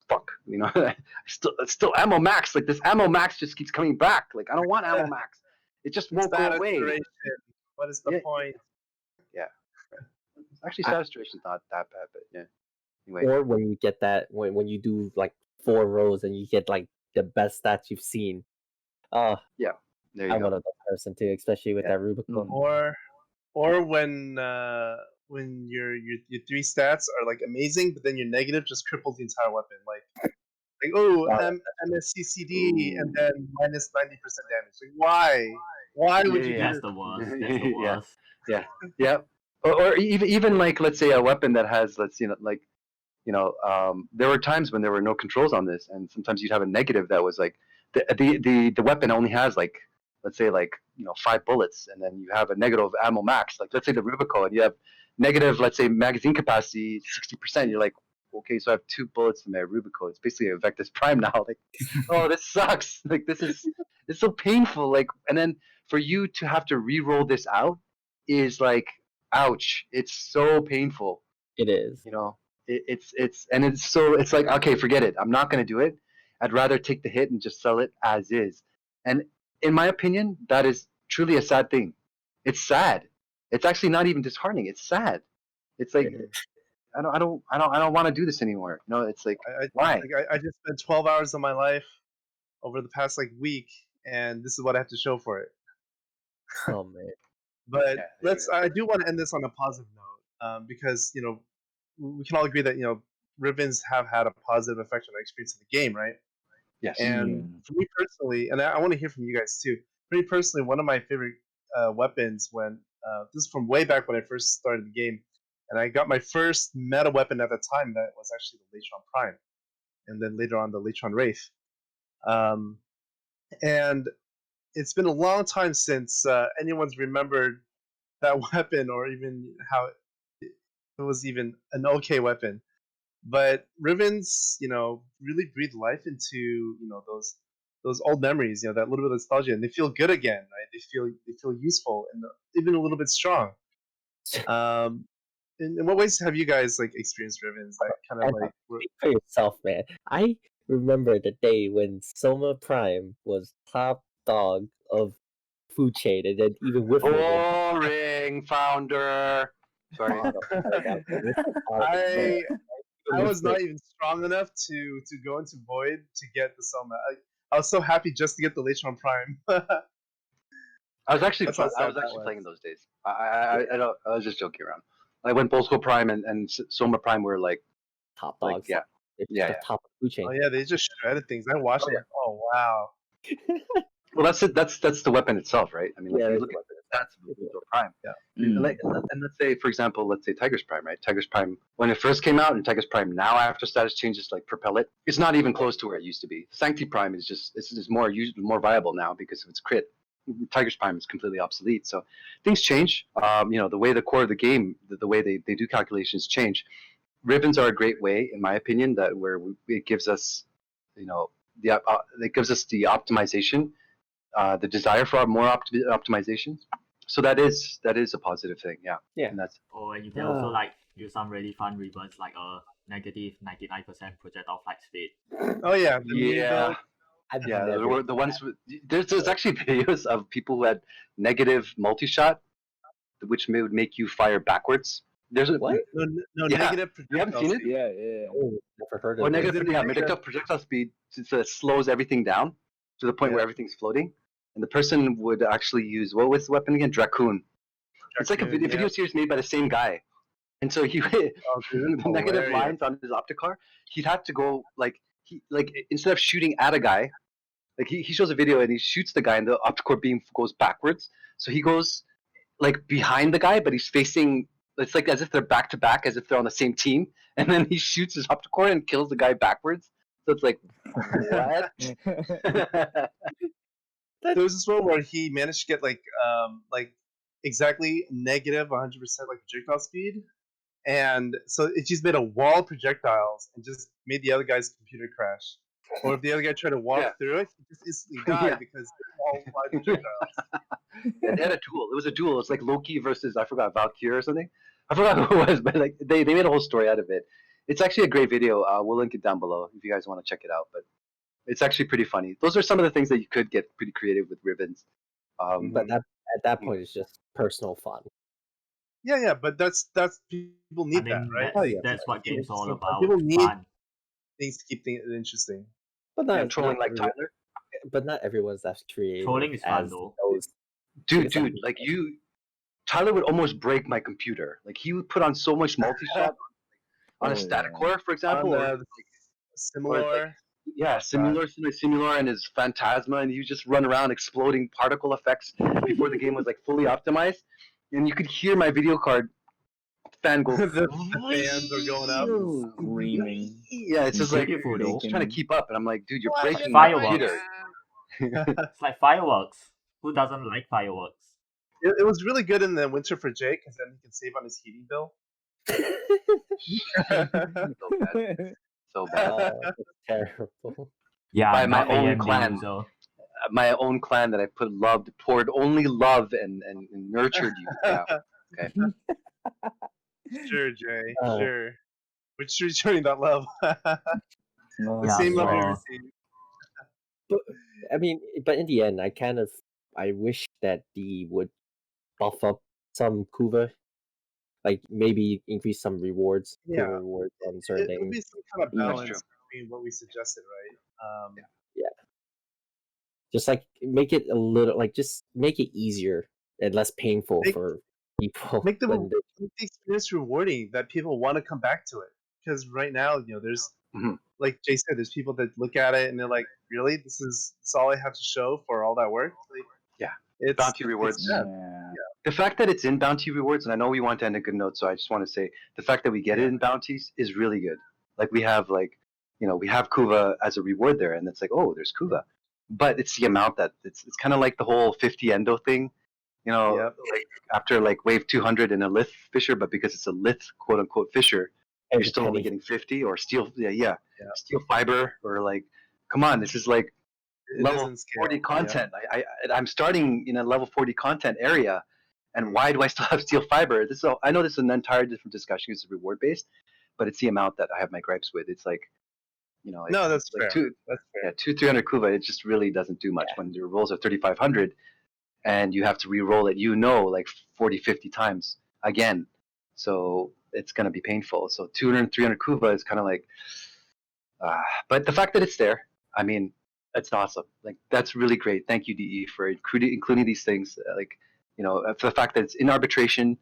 fuck, it's still ammo max. Like this ammo max just keeps coming back. Like I don't want ammo max. It just won't go status away. duration. What is the Yeah. point? Yeah. Actually, status duration's not that bad, but yeah. Anyway. Or when you get that when you do like 4 rows and you get like the best stats you've seen. There you I'm go. one of those person too, especially with Yeah. that Rubicon. Or when your 3 stats are like amazing, but then your negative just cripples the entire weapon. Like MSCCD and then minus 90% damage. Like why? Why would you do That's this? the worst. That's the Yeah. worst. Yeah. Or even like let's say a weapon that has there were times when there were no controls on this, and sometimes you'd have a negative that was like the weapon only has like let's say 5 bullets, and then you have a negative ammo max. Like let's say the Rubicon, and you have negative, let's say magazine capacity 60%. You're like, okay, so I have 2 bullets in my Rubicon. It's basically a Vectus Prime now. Like, oh, this sucks. Like it's so painful. Like, and then for you to have to re-roll this out is like, ouch. It's so painful. It is. It's like, okay, forget it. I'm not gonna do it. I'd rather take the hit and just sell it as is. And in my opinion, that is truly a sad thing. It's sad. It's actually not even disheartening. It's sad. It's like I don't want to do this anymore. It's like why? I just spent 12 hours of my life over the past week, and this is what I have to show for it. Oh man. But Yeah, I do want to end this on a positive note, because we can all agree that Rivens have had a positive effect on our experience of the game, right? Yes. And for me personally, and I want to hear from you guys too. For me personally, one of my favorite weapons when this is from way back when I first started the game, and I got my first meta weapon at the time that was actually the Latron Prime, and then later on the Latron Wraith. And it's been a long time since anyone's remembered that weapon, or even how it was even an okay weapon. But Rivens, really breathe life into those old memories, that little bit of nostalgia, and they feel good again, right? They feel useful and even a little bit strong. In what ways have you guys experienced Rivens that kind of Speak for yourself, man. I remember the day when Soma Prime was top dog of food chain, and then even with Riven, Boring founder. Sorry. I was not even strong enough to go into Void to get the Soma. I was so happy just to get the Lechon Prime. I was actually That's how sad I was that actually was. playing in those days. I was just joking around. Like when Bosco Prime and Soma Prime were like top like dogs. yeah. They're Yeah, the yeah. top of food chain. Oh yeah, they just shredded things. I watched Oh, it. Like, oh wow. Well, that's it. That's the weapon itself, right? I mean, like Yeah, you that's look the at stats of the Prime. Yeah. Like, and let's say, for example, let's say Tiger's Prime, right? Tiger's Prime when it first came out, and Tiger's Prime now after status changes like propel it, it's not even close to where it used to be. Sancti Prime is just it's more viable now because of its crit. Tiger's Prime is completely obsolete. So things change. The way the core of the game, the way they do calculations change. Rivens are a great way, in my opinion, that where it gives us, it gives us the optimization, the desire for more optimizations. So that is a positive thing, yeah. Yeah. And that's Or you can also like use some really fun Rivens like a negative 99% projectile flight speed. Oh yeah. The meme build. I've yeah. never- There were the ones with, there's actually videos of people who had negative multi-shot, which would make you fire backwards. There's a What? No Yeah. negative You haven't projectile seen it? speed. Yeah. Oh, never heard Or of it. negative, projectile speed slows everything down to the point where everything's floating. And the person would actually use, what was the weapon again? Dracoon. It's like a video series made by the same guy. And so he dude, the negative lines on his opticar, he'd have to go instead of shooting at a guy, like he shows a video and he shoots the guy and the opticore beam goes backwards. So he goes like behind the guy, but he's facing, it's like as if they're back to back, as if they're on the same team. And then he shoots his opticore and kills the guy backwards. So it's like, what? There was this one where he managed to get like exactly negative 100% like projectile speed, and so it just made a wall of projectiles and just made the other guy's computer crash. Or if the other guy tried to walk through it, he just instantly died because they all fly projectiles. Yeah, they had a duel. It was a duel. It's like Loki versus, I forgot, Valkyrie or something. I forgot who it was, but like they made a whole story out of it. It's actually a great video. We'll link it down below if you guys want to check it out. But it's actually pretty funny. Those are some of the things that you could get pretty creative with Rivens. But at that point, it's just personal fun. Yeah, but that's people need that, right? That's what games all about. People need fun. things to keep things interesting. But not trolling like everyone, Tyler. But not everyone's as creative. Trolling is fun as though. those. Dude, like Tyler would almost break my computer. Like he would put on so much multi-shot on a static core, for example. Similar. Simular and his Phantasma, and you just run around exploding particle effects before the game was like fully optimized, and you could hear my video card fan go. the fans are going up. Screaming. Yeah, it's just like Beautiful, though. trying to keep up, and I'm like, dude, you're Like breaking my fireworks. computer. It's like fireworks. Who doesn't like fireworks? It was really good in the winter for Jake because then he can save on his heating bill. So bad. That's terrible. Yeah, By I'm my not own AMD clan. user. My own clan that I poured only love and nurtured you. Yeah. Okay. Sure, Jay. Oh. Sure. Which street showing that love? The Yeah, same love you so- received. But I mean, but in the end, I wish that they would buff up some Kuva, like maybe increase some rewards, Yeah. Kuva rewards on certain It would be things. some kind of That's balance true. between what we suggested, right? Just like make it a little, like just make it easier and less painful Make- for people. Make the when experience rewarding that people want to come back to it. Because right now, there's Mhm. like Jay said, there's people that look at it and they're like, "Really? This is all I have to show for all that work?" Like, Yeah. it's Bounty rewards. It's sad. The fact that it's in bounty rewards, and I know we want to end a good note, so I just want to say the fact that we get it in bounties is really good. Like we have we have Kuva as a reward there, and it's like, oh, there's Kuva, but it's the amount that it's kind of like the whole 50 endo thing, Yep. like after like wave 200 in a lith fisher, but because it's a lith quote unquote fisher, you're every still only penny- getting 50 or steel, steel fiber, or like, come on, this is like It level doesn't scale. 40 content. I'm starting in a level 40 content area, and why do I still have steel fiber? I know this is an entirely different discussion. It's reward based, but it's the amount that I have my gripes with. It's like, No, that's like fair. That's fair. 300 Kuva. It just really doesn't do much when your rolls are 3,500. and you have to re-roll it, like 40, 50 times again. So it's going to be painful. So 200, 300 Kuva is kind of like, but the fact that it's there, I mean, it's awesome. Like, that's really great. Thank you, DE, for including these things. For the fact that it's in arbitration.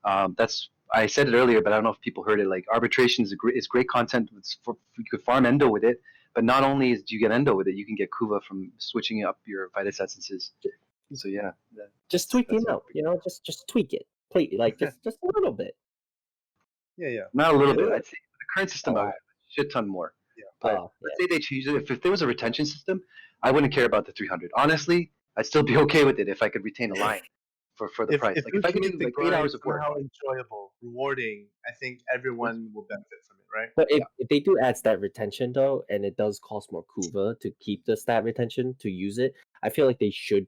I said it earlier, but I don't know if people heard it. Like, arbitration is great content. You could farm endo with it, but not only do you get endo with it, you can get Kuva from switching up your Vitus essences. So yeah, Just tweak it out. Just tweak it. Please, like just a little bit. Yeah. not a little Yeah. bit. I'd say the current system, A a lot. shit ton more. Yeah. But let's say they change it. If there was a retention system, I wouldn't care about the 300. Honestly, I'd still be okay with it if I could retain a line for the price. Like, if I could do like 8 hours of work. How enjoyable, rewarding, I think everyone will benefit from it, right? But if they do add stat retention though, and it does cost more Kuva to keep the stat retention to use it, I feel like they should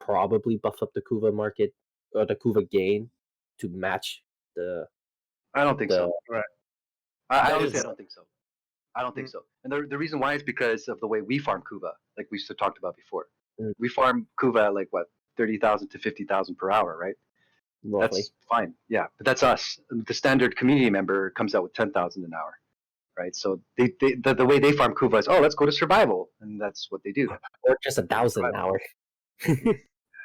probably buff up the Kuva market or the Kuva gain to match the. I don't think so. Right. I That honestly, is- I don't think so. I don't think so. And the reason why is because of the way we farm Kuva, like we talked about before. Mm. We farm Kuva at like what, 30,000 to 50,000 per hour, right? Roughly. That's fine. Yeah, but that's us. The standard community member comes out with 10,000 an hour, right? So the way they farm Kuva is, let's go to survival, and that's what they do. Or just 1,000 an hour.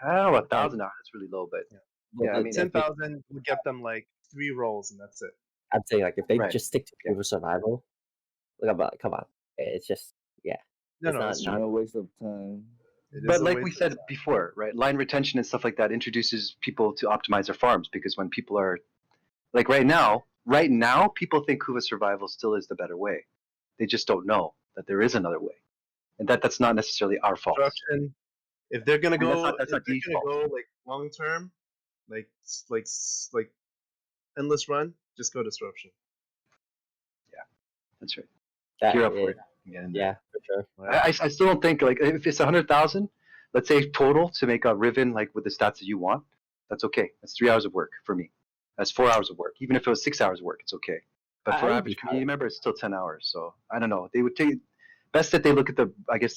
Oh, 1,000 hours. That's really low, but yeah, I mean, 10,000 would get them like 3 rolls, and that's it. I'd say like if they Right. just stick to Yeah. Kuva survival, come on, it's just No, It's no, not- it's not- true. No waste of time. It is but a like waste we of said time. before, right? Line retention and stuff like that introduces people to optimize their farms, because when people are like right now, people think Kuva survival still is the better way. They just don't know that there is another way, and that's not necessarily our fault. Disruption. If they're gonna I mean, go, that's not if they're default. gonna go like long term, like endless run, just go disruption. That's right. that. Gear up for it. Get in there. Yeah, for sure. Right? I still don't think, like, if it's 100,000, let's say total to make a Riven like with the stats that you want, that's okay. That's 3 hours of work for me. That's 4 hours of work. Even if it was 6 hours of work, it's okay. But for I would average be community member, it's still 10 hours. So I don't know. They would take best that they look at the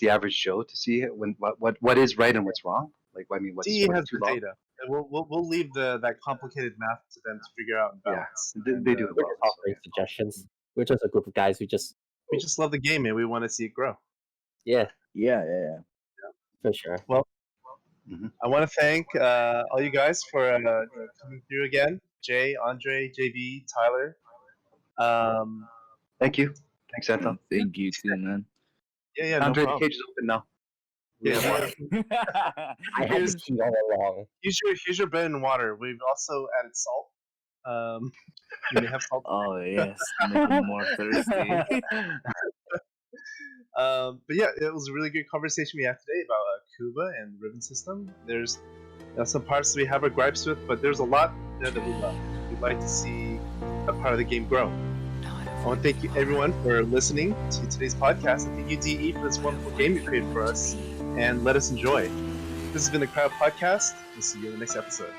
average Joe to see what is right and what's wrong. Like, I mean, what's DE has too the long. data. And we'll leave that complicated math to them to figure out and Yeah, balance. they do it We're well. just offering suggestions. We're just a group of guys who just We just love the game and we want to see it grow. Yeah. for sure. I want to thank all you guys for coming through again. Jay, Andre, JB, Tyler. Thank you. Thanks, Anton. Thank you too, man. Yeah, no Andre, the problem. cage is open now. Yeah, I had the key all along. here's your bread and water. We've also added salt. You may have salt. Oh yes, make them more thirsty. But yeah, it was a really good conversation we had today about Kuva and Riven system. There's some parts we have our gripes with, but there's a lot there that we love. We'd like to see that part of the game grow. I want to thank you everyone for listening to today's podcast. And thank you, DE, for this wonderful game you created for us and let us enjoy. This has been the Cryopodcast. We'll see you in the next episode.